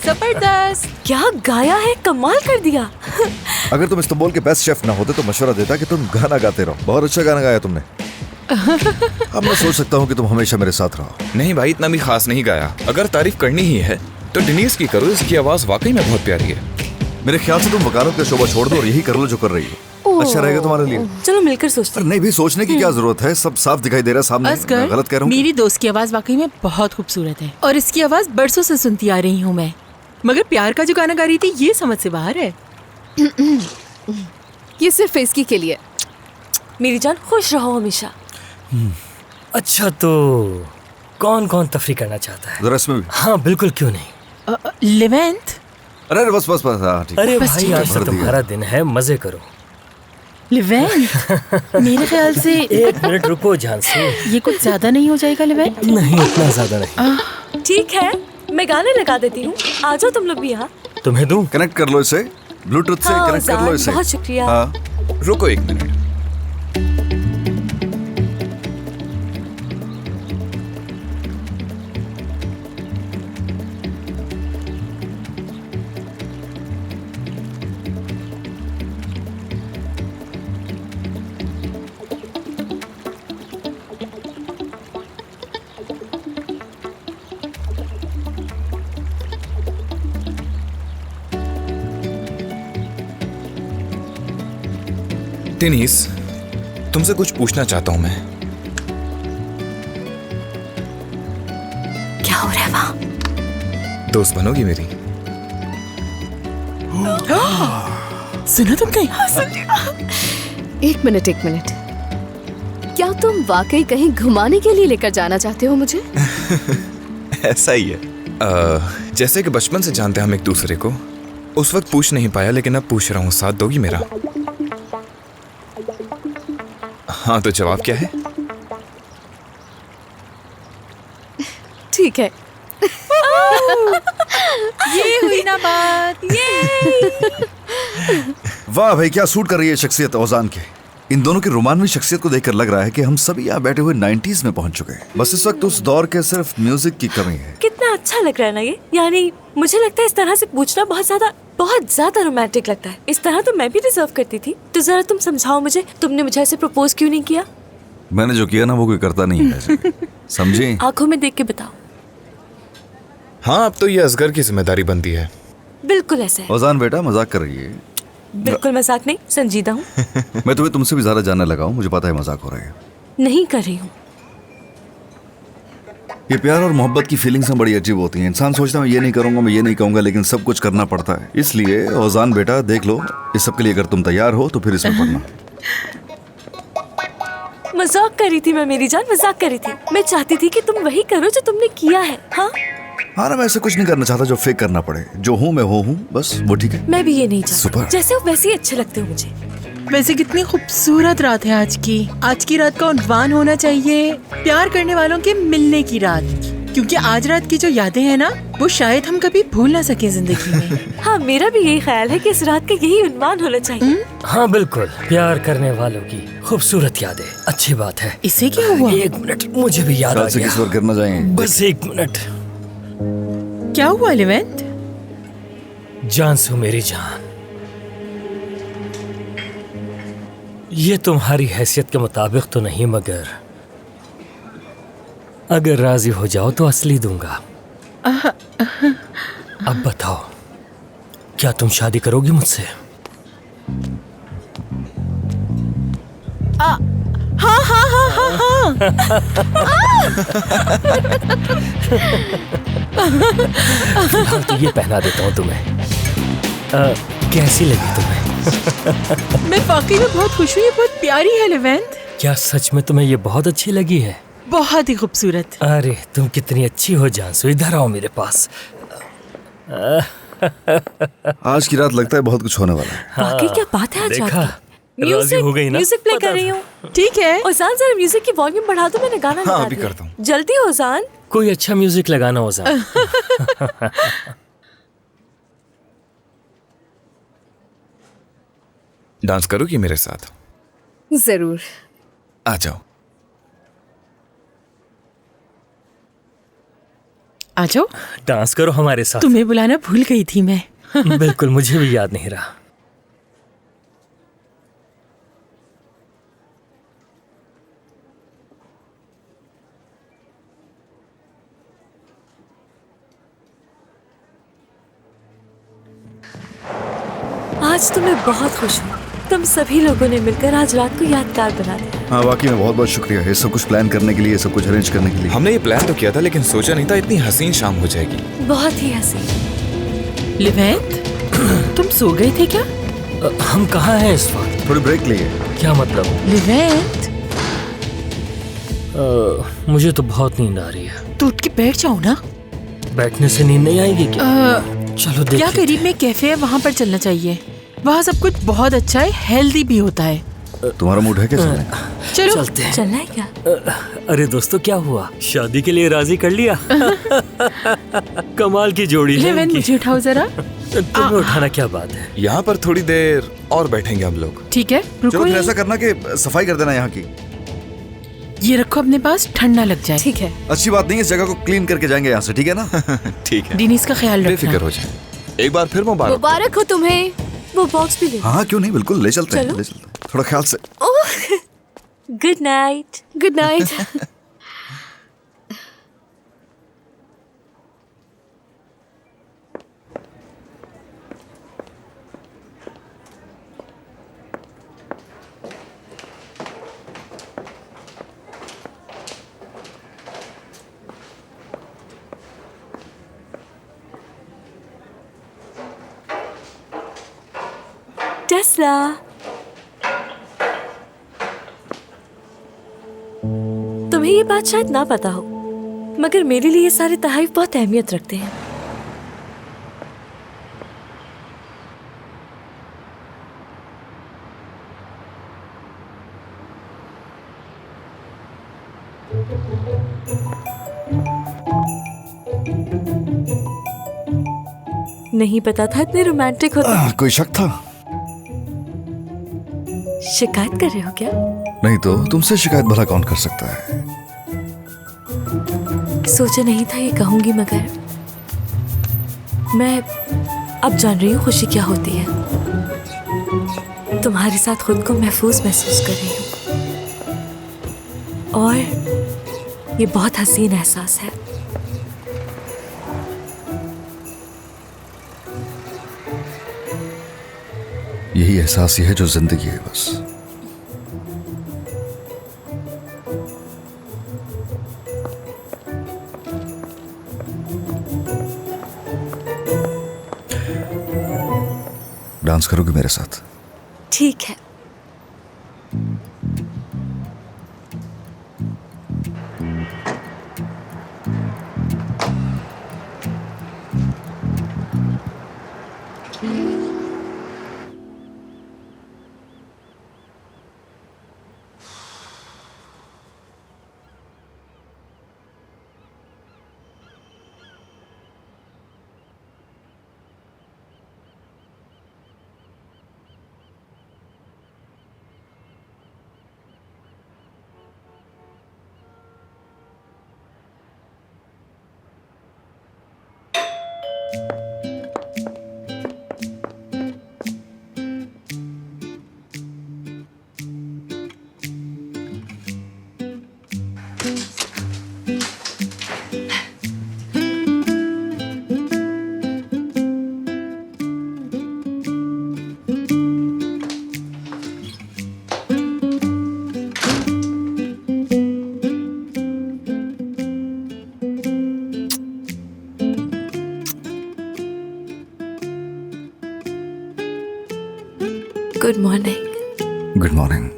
जबरदस्त। क्या गाया है, कमाल कर दिया। अगर तुम इस्तांबुल के बेस्ट शेफ ना होते तो मशवरा देता कि तुम गाना गाते रहो। बहुत अच्छा गाना गाया तुमने। अब मैं सोच सकता हूँ कि तुम हमेशा मेरे साथ रहो। नहीं भाई, इतना भी खास नहीं गाया। अगर तारीफ करनी ही है तो डेनीज की करो, इसकी आवाज वाकई में बहुत प्यारी है। मेरे ख्याल से तुम वकालत का शोबा छोड़ दो और यही कर लो जो कर रही हो। अच्छा रहेगा तुम्हारे लिए। चलो मिलकर सोचते हैं। नहीं भी सोचने की क्या जरूरत है, सब साफ दिखाई दे रहा है सामने। असगर, मैं गलत कह रहा हूँ? मेरी दोस्त की आवाज वाकई में बहुत खूबसूरत है और इसकी आवाज बरसों से सुनती आ रही हूँ मैं, मगर प्यार का जो गाना गा रही थी ये समझ से बाहर है। ये सिर्फ इसकी के लिए। मेरी जान खुश रहो हमेशा। अच्छा तो कौन कौन तफरी करना चाहता है? जरा इसमें भी। हाँ बिल्कुल, क्यों नहीं। लेवेंट। अरे बस बस बस, हाँ ठीक है। अरे बस भाई ठीक है। आज तो तुम्हारा दिन है, मजे करो। लेवेंट, मेरे ख्याल से एक मिनट रुको जान से। ये कुछ ज्यादा नहीं हो जाएगा लेवेंट? नहीं, इतना ज्यादा नहीं। ठीक है, मैं गाने लगा देती हूँ, आ जाओ तुम लोग भी यहाँ। तुम्हें दूं? कनेक्ट कर लो इसे, ब्लूटूथ से हाँ, कनेक्ट कर लो इसे। बहुत शुक्रिया। हाँ। रुको एक मिनट। डेनीज, तुमसे कुछ पूछना चाहता हूं मैं। क्या हो रहा है वहाँ? दोस्त बनोगी मेरी? सुनो तुम कहीं? एक मिनट। क्या तुम वाकई कहीं घुमाने के लिए लेकर जाना चाहते हो मुझे? ऐसा ही है। जैसे कि बचपन से जानते हैं हम एक दूसरे को। उस वक्त पूछ नहीं पाया, लेकिन अब पूछ रहा हूँ, साथ दोगी मेरा? हाँ तो जवाब क्या है? ठीक है। ये हुई ना बात। वाह भाई, क्या सूट कर रही है शख्सियत ओजान के। इन दोनों की रोमानवी शख्सियत को देखकर लग रहा है कि हम सभी यहाँ बैठे हुए 90s में पहुंच चुके हैं। बस इस वक्त उस दौर के सिर्फ म्यूजिक की कमी है। कितना अच्छा लग रहा है ना ये। यानी मुझे लगता है इस तरह से पूछना बहुत ज्यादा रोमांटिक लगता है। इस तरह तो मैं भी डिजर्व करती थी। तो जरा तुम समझाओ मुझे, तुमने मुझे ऐसे प्रपोज क्यों नहीं किया? मैंने जो किया ना वो कोई करता नहीं है ऐसे। समझे? आंखों में देख के बताओ। हाँ, अब तो ये असगर की जिम्मेदारी बनती है। बिल्कुल ऐसा है। ओजान बेटा मजाक कर रही है। बिल्कुल मजाक नहीं, संजीदा हूँ। मैं तुम्हें तुमसे भी ज्यादा जानने लगा हूँ, मुझे पता है मजाक हो रहा है। नहीं कर रही हूँ। ये प्यार और मोहब्बत की फीलिंग्स बड़ी अजीब होती हैं। इंसान सोचता है मैं ये नहीं करूंगा, मैं ये नहीं कहूंगा, लेकिन सब कुछ करना पड़ता है। इसलिए ओजान बेटा देख लो, इस सब के लिए अगर तुम तैयार हो तो फिर इसमें पढ़ना। मजाक कर रही थी मैं, मेरी जान, मजाक कर रही थी। मैं चाहती थी कि तुम वही करो जो तुमने किया है। हाँ ना, मैं ऐसा कुछ नहीं करना चाहता जो फेक करना पड़े। जो हूँ मैं वो हूँ, बस वो ठीक है। मैं भी ये नहीं चाहती। सुपर। जैसे हो वैसे ही अच्छे लगते हो मुझे। वैसे कितनी खूबसूरत रात है आज की। आज की रात का उन्वान होना चाहिए प्यार करने वालों के मिलने की रात, क्योंकि आज रात की जो यादें हैं ना, वो शायद हम कभी भूल ना सके जिंदगी में। हाँ, मेरा भी यही ख्याल है कि इस रात का यही उन्वान होना चाहिए। हाँ बिल्कुल, प्यार करने वालों की खूबसूरत यादें। अच्छी बात है। इसे क्या हुआ? एक मिनट, मुझे भी याद आ से गया। किस बार करना जाएंगे? बस एक मिनट। क्या हुआ लेवेंट? जानसू मेरी जान, ये तुम्हारी हैसियत के मुताबिक तो नहीं, मगर अगर राजी हो जाओ तो असली दूंगा। अब बताओ, क्या तुम शादी करोगी मुझसे? हाँ हाँ हाँ हाँ हाँ। फिलहाल तो ये पहना देता हूँ तुम्हें। कैसी लगी तुम्हें? मैं वाकई में बहुत खुश हुई। ये बहुत प्यारी है लेवेंट। क्या सच में तुम्हें ये बहुत अच्छी लगी है? बहुत ही खूबसूरत। अरे तुम कितनी अच्छी हो जानसू, इधर आओ मेरे पास। आज की रात लगता है बहुत कुछ होने वाला है। वाकई क्या बात है आज रात देखा, की। राजी हो गई ना? म्यूजिक प्ले कर रही हूँ। ठीक है। ओजान जरा म्यूजिक की वॉल्यूम बढ़ा दो, मैंने गाना लगा अभी दिया। करता हूँ। जल्दी ओजान। कोई अच्छा म्यूजिक लगाना हो जाए। डांस करोगी मेरे साथ? जरूर। आ जाओ। आ जाओ। डांस करो हमारे साथ। तुम्हें बुलाना भूल गई थी मैं। बिल्कुल, मुझे भी याद नहीं रहा। आज तो मैं बहुत खुश हूँ। तुम सभी लोगों ने मिलकर आज रात को यादगार बना दिया। हाँ वाकई में बहुत बहुत शुक्रिया ये सब कुछ प्लान करने के लिए, सब कुछ अरेंज करने के लिए। हमने ये प्लान तो किया था लेकिन सोचा नहीं था इतनी हसीन शाम हो जाएगी। बहुत ही हंसी। लिवेंट, तुम सो गए थे क्या? हम कहाँ हैं इस वक्त? थोड़ी ब्रेक लिए। क्या मतलब? लिवेंट, मुझे तो बहुत नींद आ रही है। तो उठ के बैठ जाओ ना। बैठने से नींद नहीं आएगी क्या? चलो देख। क्या करीब में कैफे है, वहाँ पर चलना चाहिए। वहाँ सब कुछ बहुत अच्छा है, हेल्दी भी होता है। तुम्हारा मूड है क्या? चलो चलते हैं। चलना है क्या? अरे दोस्तों, क्या हुआ? शादी के लिए राजी कर लिया? कमाल की जोड़ी है लिवेंट, इनकी। मुझे उठाओ जरा। तुम्हें उठाना क्या बात है? यहाँ पर थोड़ी देर और बैठेंगे हम लोग। ठीक है, चलो रुको। फिर ऐसा करना कि सफाई कर देना यहाँ की। ये रखो अपने पास, ठंडा लग जाए। ठीक है। अच्छी बात नहीं, इस जगह को क्लीन करके जाएंगे यहाँ से, ठीक है ना? ठीक है, डिनीस का ख्याल रखना। बेफिक्र हो जाए। एक बार फिर मुबारक। मुबारक हो तुम्हें। वो बॉक्स भी ले। हाँ क्यों नहीं, बिल्कुल ले चलते हैं, चलो। ले चलते हैं। थोड़ा ख्याल से। Good night. Good night. Tesla, तुम्हें ये बात शायद ना पता हो, मगर मेरे लिए ये सारे तोहफे बहुत अहमियत रखते हैं। नहीं पता था इतने रोमांटिक होते। कोई शक था? शिकायत कर रहे हो क्या? नहीं तो तुमसे शिकायत भला कौन कर सकता है? सोचा नहीं था ये कहूंगी, मगर मैं अब जान रही हूँ खुशी क्या होती है। तुम्हारे साथ खुद को महफूज महसूस कर रही हूँ और ये बहुत हसीन एहसास है। यही एहसास ही है जो जिंदगी है बस। डांस करोगे मेरे साथ? ठीक है। Good morning. Good morning.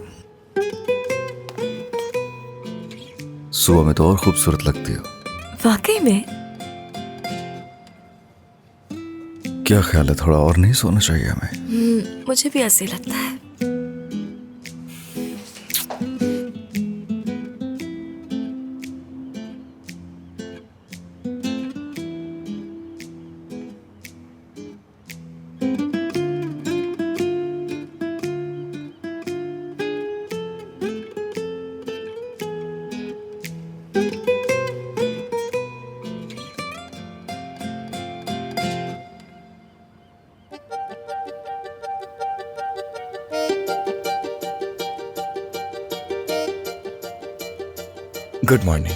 सुबह में तो और खूबसूरत लगती हो। वाकई में? क्या ख्याल है, थोड़ा और नहीं सोना चाहिए हमें? मुझे भी ऐसे लगता है। Good morning.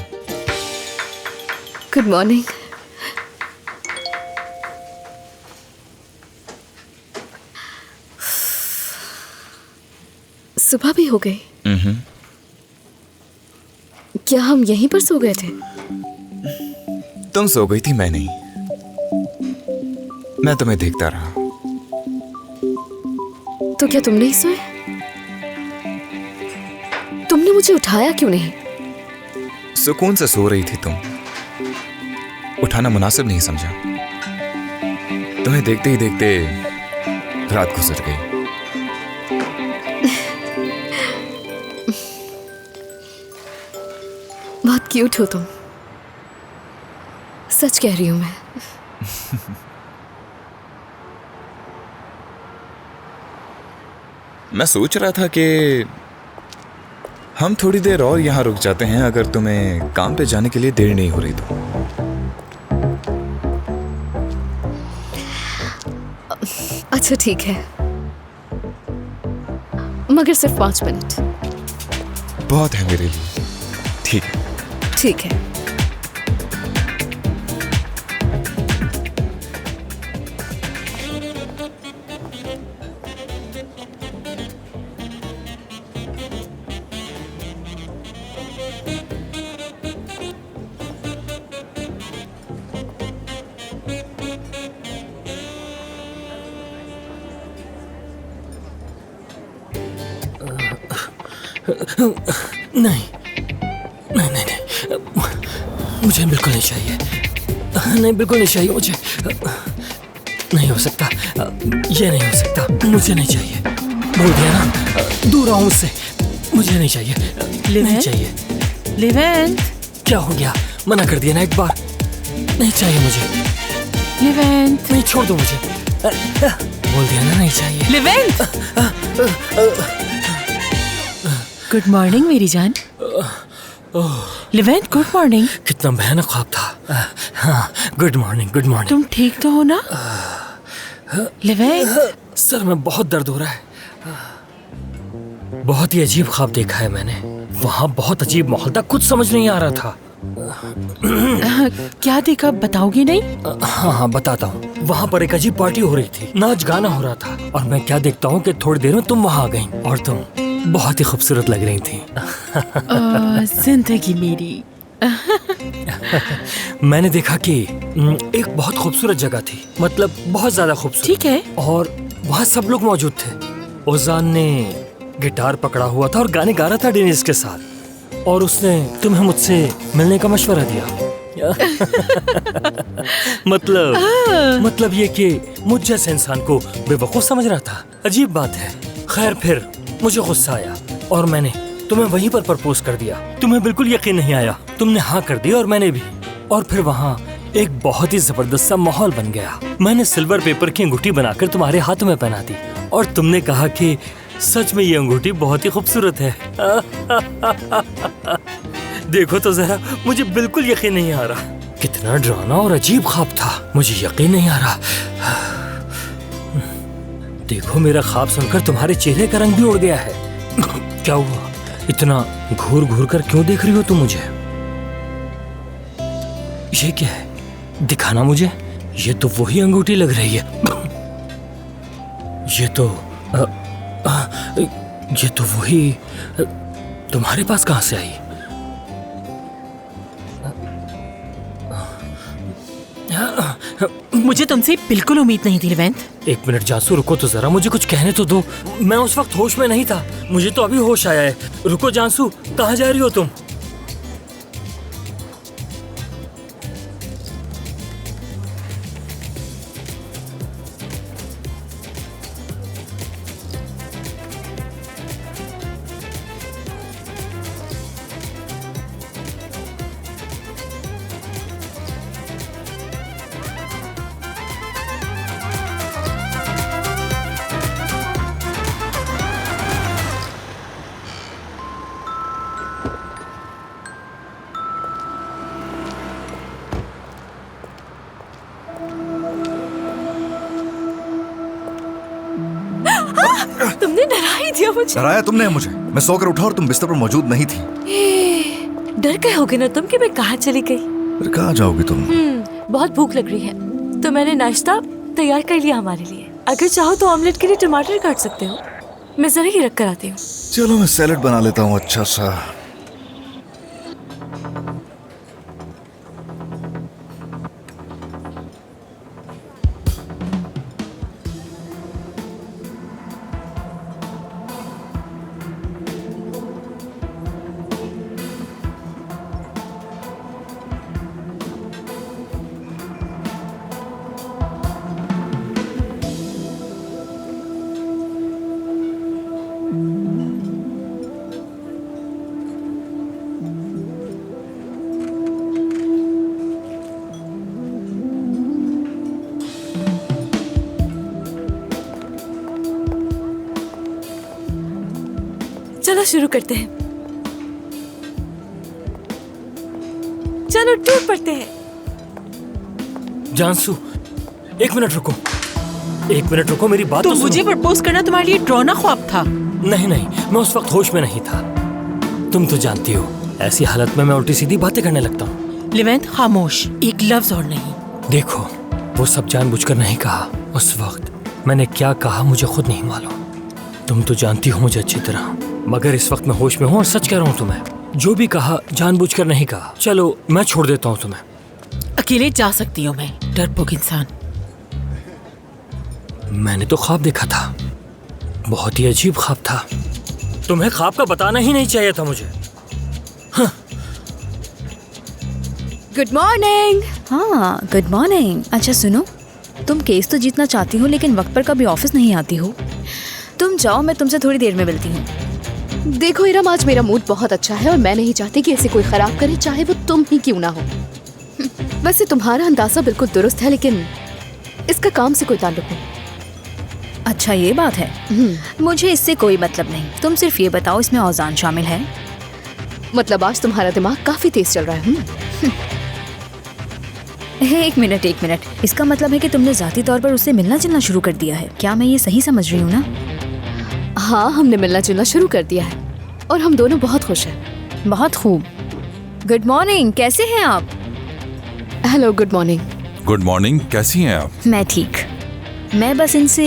Good morning. सुबह भी हो गई। क्या हम यहीं पर सो गए थे? तुम सो गई थी, मैं नहीं। मैं तुम्हें देखता रहा। तो क्या तुम नहीं सोए? तुमने मुझे उठाया क्यों नहीं? सुकून से सो रही थी तुम, उठाना मुनासिब नहीं समझा। तुम्हें देखते ही देखते रात गुजर गई। बहुत क्यूट हो तुम। सच कह रही हूं मैं। मैं सोच रहा था कि हम थोड़ी देर और यहां रुक जाते हैं, अगर तुम्हें काम पे जाने के लिए देर नहीं हो रही तो। अच्छा ठीक है, मगर सिर्फ 5 मिनट। बहुत है मेरे लिए। ठीक है। ठीक है। नहीं नहीं नहीं नहीं, मुझे बिल्कुल नहीं चाहिए। नहीं, बिल्कुल नहीं चाहिए मुझे। नहीं हो सकता, ये नहीं हो सकता। मुझे नहीं चाहिए। बोल दिया ना, दूर आओ मुझसे। मुझे नहीं चाहिए। नहीं चाहिए। लिवेंट, क्या हो गया? मना कर दिया ना एक बार। नहीं चाहिए मुझे। लिवेंट, नहीं, छोड़ दो मुझे। बोल दिया ना, नहीं चाहिए। लिवेंट। गुड मॉर्निंग मेरी जान। Leivand, good morning. कितना भयानक ख्वाब था। हाँ, गुड मॉर्निंग, गुड मॉर्निंग। तुम ठीक तो हो ना? लिवेंट, सर में बहुत दर्द हो रहा है। बहुत ही अजीब ख्वाब देखा है मैंने। वहाँ बहुत अजीब माहौल था, कुछ समझ नहीं आ रहा था। क्या देखा, बताओगे नहीं? हाँ हाँ बताता हूँ। वहाँ पर एक अजीब पार्टी हो रही थी, नाच गाना हो रहा था, और मैं क्या देखता हूँ कि थोड़ी देर में तुम वहाँ आ गई, और तुम बहुत ही खूबसूरत लग रही थी। जिंदगी मेरी। मैंने देखा कि एक बहुत खूबसूरत जगह थी, मतलब बहुत ज्यादा खूबसूरत। ठीक है। और वहाँ सब लोग मौजूद थे। ओजान ने गिटार पकड़ा हुआ था और गाने गा रहा था डेनिस के साथ, और उसने तुम्हें मुझसे मिलने का मशवरा दिया। मतलब ये कि मुझ जैसे इंसान को बेवकूफ समझ रहा था। अजीब बात है। खैर, फिर मुझे गुस्सा आया और मैंने तुम्हें वहीं पर प्रपोज कर दिया। तुम्हें बिल्कुल यकीन नहीं आया, तुमने हाँ कर दी और मैंने भी। और फिर वहाँ एक बहुत ही जबरदस्त सा माहौल बन गया। मैंने सिल्वर पेपर की अंगूठी बनाकर तुम्हारे हाथ में पहना दी, और तुमने कहा कि सच में ये अंगूठी बहुत ही खूबसूरत है। देखो तो जरा, मुझे बिल्कुल यकीन नहीं आ रहा। कितना डरावना और अजीब ख्वाब था, मुझे यकीन नहीं आ रहा। देखो, मेरा ख्वाब सुनकर तुम्हारे चेहरे का रंग भी उड़ गया है। क्या हुआ? इतना घूर घूर कर क्यों देख रही हो तुम मुझे? ये क्या है? दिखाना मुझे। ये तो वही अंगूठी लग रही है। ये तो वही। तुम्हारे पास कहां से आई? मुझे तुमसे बिल्कुल उम्मीद नहीं थी लिवेंट। 1 मिनट जासू, रुको तो जरा, मुझे कुछ कहने तो दो। मैं उस वक्त होश में नहीं था, मुझे तो अभी होश आया है। रुको जासू, कहाँ जा रही हो तुम? तुमने डरा ही दिया मुझे। डराया तुमने मुझे। मैं सोकर उठा और तुम बिस्तर पर मौजूद नहीं थी। डर गए होगे ना तुम कि मैं कहाँ चली गई? फिर कहाँ जाओगी तुम? बहुत भूख लग रही है तो मैंने नाश्ता तैयार कर लिया हमारे लिए। अगर चाहो तो ऑमलेट के लिए टमाटर काट सकते हो। मैं जरा ही रख कर आती हूँ। चलो मैं सैलेड बना लेता हूँ अच्छा सा। चलो शुरू करते हैं। चलो टूट पड़ते हैं। जानसू, एक मिनट रुको, मेरी बात तो तो मुझे सुनो। प्रपोज करना तुम्हारे लिए डरावना ख्वाब था? नहीं, मैं उस वक्त होश में नहीं था। तुम तो जानती हो, ऐसी हालत में मैं उल्टी सीधी बातें करने लगता हूँ। लिवेंट, खामोश, एक लफ्ज और नहीं। देखो, वो सब जानबूझकर नहीं कहा। उस वक्त मैंने क्या कहा मुझे खुद नहीं मालूम। तुम तो जानती हो मुझे अच्छी तरह, मगर इस वक्त मैं होश में हूँ और सच कह रहा हूँ तुम्हें। जो भी कहा जानबूझकर नहीं कहा। चलो मैं छोड़ देता हूँ तुम्हें। अकेले जा सकती हूँ मैं, डरपोक इंसान। मैंने तो ख्वाब देखा था, बहुत ही अजीब ख्वाब था। तुम्हें ख्वाब का बताना ही नहीं चाहिए था मुझे। Good morning. हाँ, गुड मॉर्निंग। अच्छा सुनो, तुम केस तो जीतना चाहती हो लेकिन वक्त पर कभी ऑफिस नहीं आती हो। तुम जाओ, मैं तुमसे थोड़ी देर में मिलती हूँ। देखो इरम, आज मेरा मूड बहुत अच्छा है और मैं नहीं चाहती कि इसे कोई खराब करे, चाहे वो तुम ही क्यों ना हो। वैसे तुम्हारा अंदाजा बिल्कुल दुरुस्त है, लेकिन इसका काम से कोई ताल्लुक नहीं। अच्छा ये बात है। मुझे इससे कोई मतलब नहीं। तुम सिर्फ ये बताओ, इसमें औजान शामिल है? मतलब आज तुम्हारा दिमाग काफी तेज चल रहा है। एक मिनट। इसका मतलब है कि तुमने जाती तौर पर उससे मिलना जुलना शुरू कर दिया है। क्या मैं ये सही समझ रही हूँ ना? हाँ, हमने मिलना जुलना शुरू कर दिया है और हम दोनों बहुत खुश हैं। बहुत खूब। गुड मॉर्निंग, कैसे हैं आप? Hello, good morning. Good morning, कैसी हैं आप? मैं ठीक। मैं बस इनसे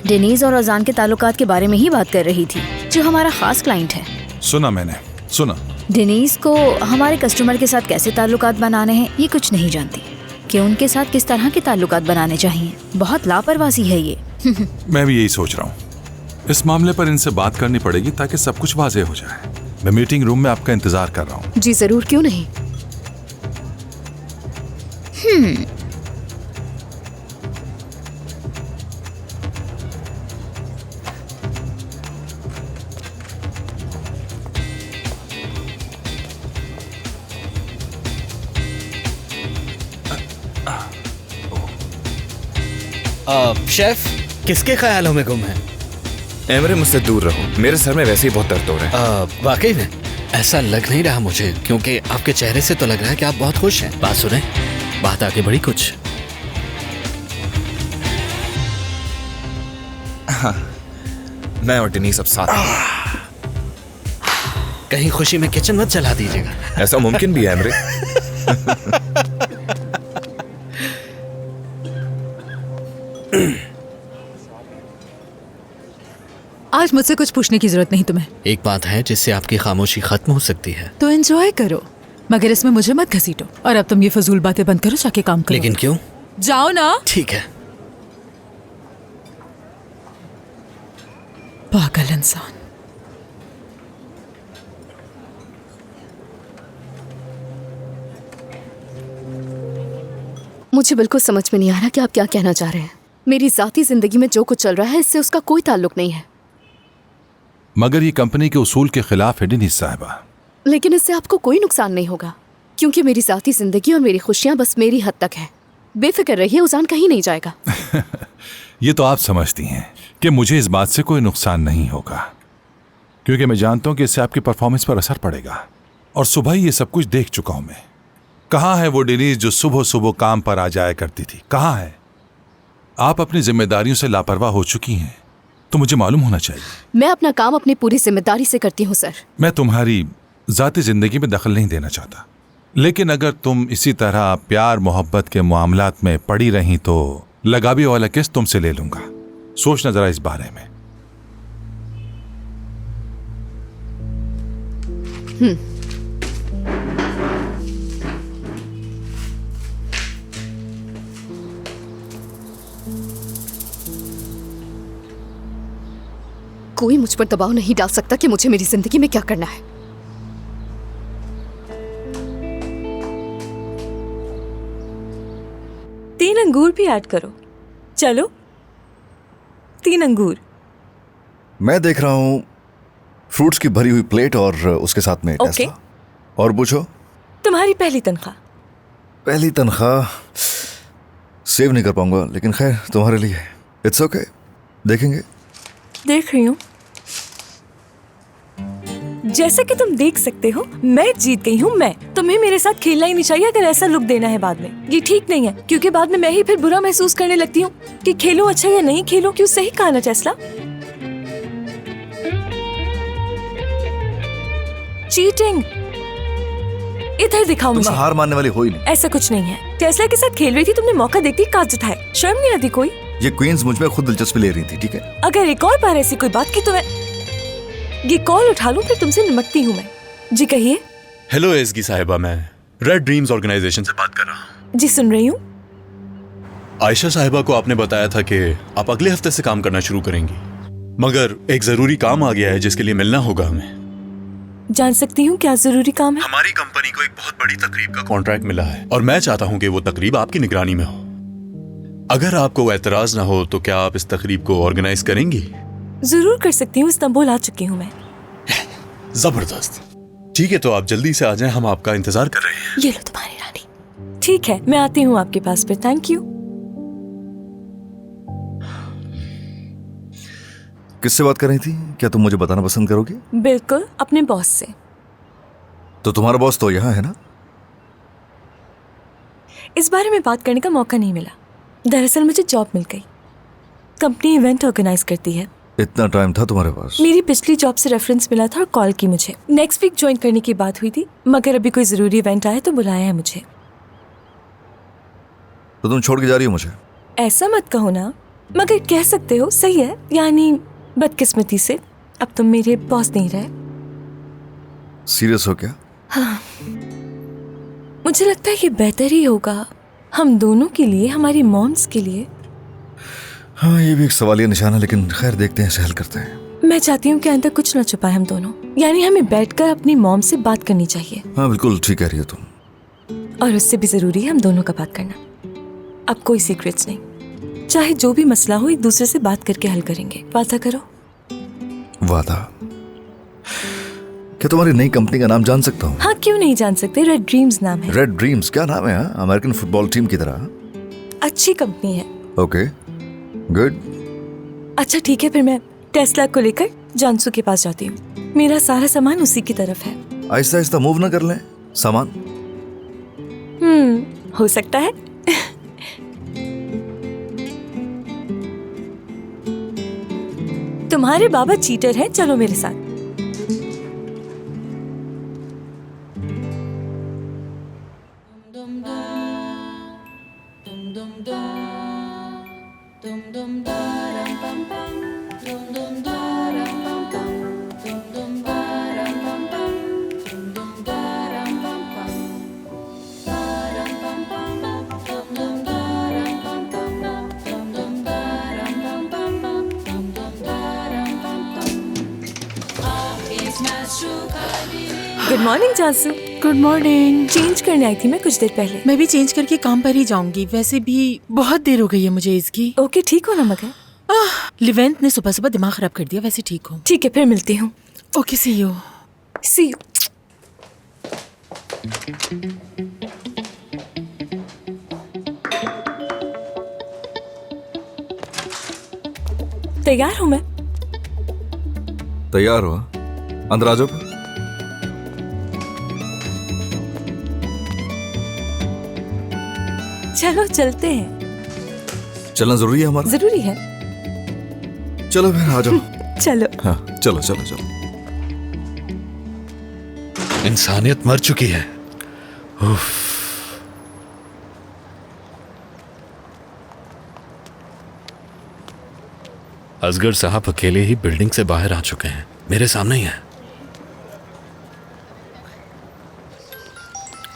डेनीज और अजान के ताल्लुकात के बारे में ही बात कर रही थी, जो हमारा खास क्लाइंट है। सुना। डेनीज को हमारे कस्टमर के साथ कैसे ताल्लुकात बनाने हैं ये कुछ नहीं जानती, कि उनके साथ किस तरह के ताल्लुकात बनाने चाहिए। बहुत लापरवाही है ये। मैं भी यही सोच रहा हूँ। इस मामले पर इनसे बात करनी पड़ेगी ताकि सब कुछ वाज़ेह हो जाए। मैं मीटिंग रूम में आपका इंतजार कर रहा हूँ। जी जरूर, क्यों नहीं। शेफ, किसके ख्यालों में गुम है? एमरे, मुझसे दूर रहो, मेरे सर में वैसे ही बहुत दर्द हो रहा है। वाकई में ऐसा लग नहीं रहा मुझे, क्योंकि आपके चेहरे से तो लग रहा है कि आप बहुत खुश हैं। बात सुने, बात आगे बढ़ी कुछ? हाँ, मैं और डेनीज सब साथ हैं। कहीं खुशी में किचन मत जला दीजिएगा। ऐसा मुमकिन भी है एमरे। आज मुझसे कुछ पूछने की जरूरत नहीं तुम्हें। एक बात है जिससे आपकी खामोशी खत्म हो सकती है। तो एंजॉय करो, मगर इसमें मुझे मत घसीटो। और अब तुम ये फजूल बातें बंद करो, जाके काम करो। लेकिन क्यों? जाओ ना। ठीक है। पागल इंसान। मुझे बिल्कुल समझ में नहीं आ रहा कि आप क्या कहना चाह रहे हैं। मेरी जाती जिंदगी में जो कुछ चल रहा है इससे उसका कोई ताल्लुक नहीं है। मगर ये कंपनी के उसूल के खिलाफ है डेनीज साहिबा। लेकिन इससे आपको कोई नुकसान नहीं होगा, क्योंकि मेरी जाती जिंदगी और मेरी खुशियां बस मेरी हद तक है। बेफिक्र रहिए, उजान कहीं नहीं जाएगा। ये तो आप समझती हैं कि मुझे इस बात से कोई नुकसान नहीं होगा, क्योंकि मैं जानता हूं कि इससे आपकी परफॉर्मेंस पर असर पड़ेगा। और सुबह ही ये सब कुछ देख चुका हूं मैं। कहाँ है वो डेनीज जो सुबह सुबह काम पर आ जाया करती थी? कहाँ है? आप अपनी जिम्मेदारियों से लापरवाह हो चुकी हैं, तो मुझे मालूम होना चाहिए। मैं अपना काम अपनी पूरी जिम्मेदारी से करती हूँ सर। मैं तुम्हारी जाती जिंदगी में दखल नहीं देना चाहता, लेकिन अगर तुम इसी तरह प्यार मोहब्बत के मामलात में पड़ी रही तो लगावी वाला केस तुमसे ले लूंगा। सोचना जरा इस बारे में। कोई मुझ पर दबाव नहीं डाल सकता कि मुझे मेरी जिंदगी में क्या करना है। तीन अंगूर भी ऐड करो। चलो 3 अंगूर। मैं देख रहा हूँ फ्रूट्स की भरी हुई प्लेट और उसके साथ में टेस्ला। और पूछो। तुम्हारी पहली तनख्वाह। पहली तनख्वाह सेव नहीं कर पाऊंगा, लेकिन खैर तुम्हारे लिए इट्स ओके, देखेंगे। देख रही हूँ। जैसा कि तुम देख सकते हो मैं जीत गई हूँ। मैं तुम्हें मेरे साथ खेलना ही नहीं चाहिए अगर ऐसा लुक देना है बाद में। ये ठीक नहीं है, क्योंकि बाद में मैं ही फिर बुरा महसूस करने लगती हूँ कि खेलूं अच्छा या नहीं खेलूं। क्यों? सही कहा ना टेस्ला। चीटिंग। इधर दिखाओ मुझे। तुम हार मानने वाली हो ही नहीं। ऐसा कुछ नहीं है। टेस्ला के साथ खेल रही थी, तुमने मौका देखती काज उठाए। शर्म नहीं आती कोई? ये क्वींस मुझ में खुद दिलचस्पी ले रही थी, ठीक है। अगर एक और बार ऐसी कोई बात की तो मैं ये कॉल उठा लूं, फिर तुमसे निमटती हूँ मैं। जी कहिए। हेलो एसगी साहिबा, मैं रेड ड्रीम्स ऑर्गेनाइजेशन से बात कर रहा हूँ। जी सुन रही हूँ। आयशा साहिबा को आपने बताया था कि आप अगले हफ्ते से काम करना शुरू करेंगी, मगर एक जरूरी काम आ गया है जिसके लिए मिलना होगा हमें। जान सकती हूँ क्या जरूरी काम है? हमारी कंपनी को एक बहुत बड़ी तकरीब का कॉन्ट्रैक्ट मिला है और मैं चाहता हूँ कि वो तकरीब आपकी निगरानी में हो। अगर आपको एतराज ना हो तो क्या आप इस तकरीब को ऑर्गेनाइज करेंगी? जरूर कर सकती हूँ। इस्तांबुल आ चुकी हूँ मैं। जबरदस्त। ठीक है, तो आप जल्दी से आ जाएं, हम आपका इंतजार कर रहे हैं। ये लो तुम्हारी रानी। ठीक है, मैं आती हूँ आपके पास फिर। Thank you. किससे बात कर रही थी? क्या तुम मुझे बताना पसंद करोगी? बिल्कुल, अपने बॉस से। तो तुम्हारा बॉस तो यहाँ है ना? इस बारे में बात करने का मौका नहीं मिला। दरअसल मुझे जॉब मिल गई। कंपनी इवेंट ऑर्गेनाइज करती है। इतना टाइम था तुम्हारे पास? मेरी पिछली जॉब से रेफरेंस मिला था और कॉल की मुझे। नेक्स्ट वीक ज्वाइन करने की बात हुई थी, मगर अभी कोई जरूरी इवेंट आया तो बुलाया है मुझे। तो तुम छोड़ के जा रही हो मुझे? ऐसा मत कहो ना, मगर कह सकते हो। सही है, यानी बदकिस्मती से अब तुम मेरे बॉस नहीं रहे। सीरियस हो क्या? हाँ, मुझे लगता है कि बेहतर ही होगा हम दोनों के लिए, हमारी मॉम्स के लिए। हाँ, ये भी एक सवालिया निशान है, लेकिन खैर देखते हैं, सहल करते हैं। मैं चाहती हूँ कि अंदर कुछ न छुपाए हम दोनों, यानी हमें बैठकर अपनी मॉम से बात करनी चाहिए। हाँ बिल्कुल ठीक कह रही हो तुम। और उससे भी जरूरी है हम दोनों का बात करना। अब कोई सीक्रेट्स नहीं, चाहे जो भी मसला हो एक दूसरे से बात करके हल करेंगे। वादा करो। वादा? क्या तुम्हारी नई कंपनी का नाम जान सकता हूँ? हाँ, क्यों नहीं जान सकते। रेड ड्रीम्स नाम है। Red dreams? क्या नाम है? अमेरिकन फुटबॉल टीम की तरह। अच्छी कंपनी है। Okay, good. अच्छा ठीक है, फिर मैं टेस्ला को लेकर जानसू के पास जाती हूँ। मेरा सारा सामान उसी की तरफ है। आहिस्ता आहिस्ता मूव ना कर लें सामान? हो सकता है। तुम्हारे बाबा चीटर हैं, चलो मेरे साथ। गुड मॉर्निंग जानसू। Good morning. चेंज करने आई थी मैं कुछ देर पहले। मैं भी चेंज करके काम पर ही जाऊंगी। वैसे भी बहुत देर हो गई है मुझे इसकी। ओके, ठीक हो ना मगर? लिवेंट ने सुबह सुबह दिमाग खराब कर दिया। वैसे ठीक हूँ। ठीक है, फिर मिलती हूँ। Okay, see you. See you. तैयार हूँ मैं। तैयार हो? अंदर आ जाओ। चलो चलते हैं। चलना जरूरी है हमारा? जरूरी है। चलो फिर आ जाओ। चलो। हाँ चलो चलो चलो। इंसानियत मर चुकी है। उफ। असगर साहब अकेले ही बिल्डिंग से बाहर आ चुके हैं, मेरे सामने ही हैं।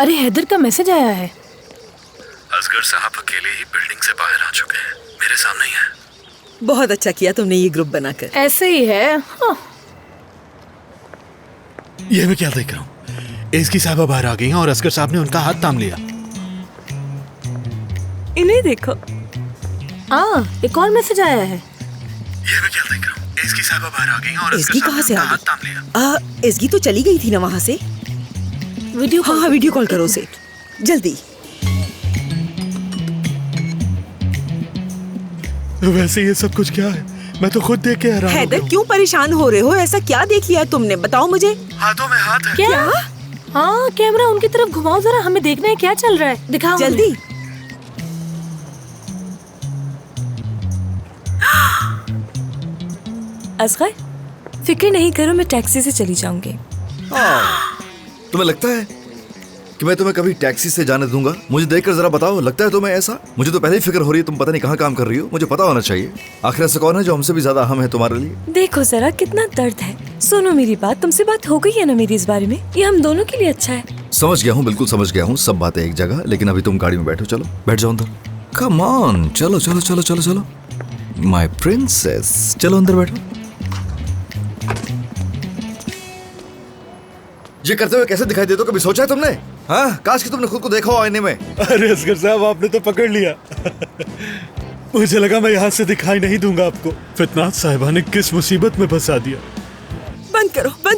अरे हैदर का मैसेज आया है। असगर साहब अकेले ही बिल्डिंग से बाहर आ चुके हैं, मेरे सामने ही हैं। बहुत अच्छा किया तुमने ये ग्रुप बनाकर। ऐसे ही है। हाँ। ये मैं क्या देख रहा हूँ? इसकी साहबा बाहर आ गई हैं और असगर साहब ने उनका हाथ थाम लिया। इन्हें देखो। एक और मैसेज आया है। ये मैं क्या देख रहा हूँ? इसकी साहबा बाहर आ गई हैं और इसकी असगर कहाँ साहब से ने आ उनका हाथ थाम लिया। गई? इसकी तो चली गई थी ना वहाँ से। वीडियो हाँ, वीडियो कॉल करो उसे जल्दी। वैसे ये सब कुछ क्या है? मैं तो खुद देख के हैरान हो हैदर गया। क्यों परेशान हो रहे हो? ऐसा क्या देख लिया तुमने? बताओ मुझे। हाथों में हाथ है। क्या? हाँ, कैमरा उनकी तरफ घुमाओ जरा, हमें देखना है क्या चल रहा है। दिखाओ जल्दी। असगर, फिक्र नहीं करो, मैं टैक्सी से चली जाऊंगी। तुम्हें लगता है कि मैं तुम्हें कभी टैक्सी से जाने दूंगा? मुझे देखकर जरा बताओ, लगता है तुम्हें ऐसा? मुझे तो पहले ही फिक्र हो रही है, तुम पता नहीं कहाँ काम कर रही हो। मुझे पता होना चाहिए। आखिर ऐसा कौन है जो हमसे भी ज्यादा अहम है तुम्हारे लिए? देखो जरा कितना दर्द है। सुनो मेरी बात, तुमसे बात हो गई है ना मेरी इस बारे में? ये हम दोनों के लिए अच्छा है। समझ गया हूँ, बिल्कुल समझ गया हूँ। सब बातें एक जगह, लेकिन अभी तुम गाड़ी में बैठो। चलो बैठ जाओ अंदर। कम ऑन, चलो चलो चलो चलो चलो माय प्रिंसेस, चलो अंदर बैठो। ये करते हुए कैसे दिखाई देते हो? कभी सोचा है तुमने? हाँ, काश कि तुमने खुद को देखा हो आईने में। अरे असगर साहब, आपने तो पकड़ लिया। मुझे लगा मैं यहाँ से दिखाई नहीं दूंगा आपको। फितनात साहिबा ने किस मुसीबत में फंसा दिया। बंद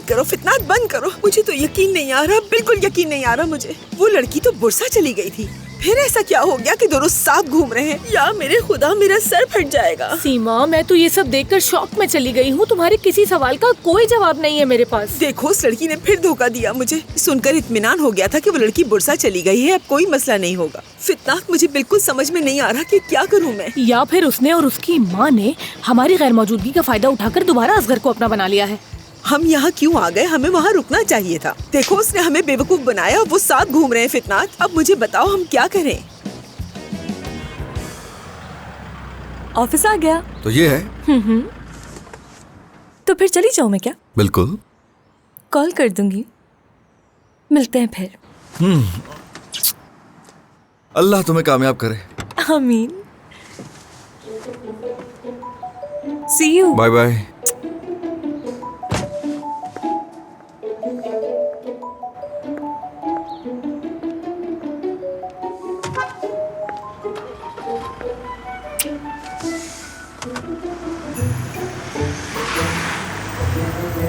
करो फितनात, बंद करो। मुझे तो यकीन नहीं आ रहा, बिल्कुल यकीन नहीं आ रहा मुझे। वो लड़की तो बुरसा चली गई थी, फिर ऐसा क्या हो गया कि दोनों साथ घूम रहे हैं? या मेरे खुदा, मेरा सर फट जाएगा। सीमा, मैं तो ये सब देखकर शॉक में चली गई हूँ। तुम्हारे किसी सवाल का कोई जवाब नहीं है मेरे पास। देखो, उस लड़की ने फिर धोखा दिया मुझे। सुनकर इत्मीनान हो गया था कि वो लड़की बुरसा चली गई है, अब कोई मसला नहीं होगा। फितनात, मुझे बिल्कुल समझ में नहीं आ रहा कि क्या करूँ मैं। या फिर उसने और उसकी माँ ने हमारी गैर मौजूदगी का फायदा उठाकर दोबारा असगर को अपना बना लिया है। हम यहाँ क्यों आ गए? हमें वहाँ रुकना चाहिए था। देखो, उसने हमें बेवकूफ बनाया, वो साथ घूम रहे हैं। फितनात, अब मुझे बताओ हम क्या करें? ऑफिस आ गया तो ये है। तो फिर चली जाऊँ मैं क्या? बिल्कुल। कॉल कर दूंगी, मिलते हैं फिर। अल्लाह तुम्हें कामयाब करे। आमीन। See you. Bye bye.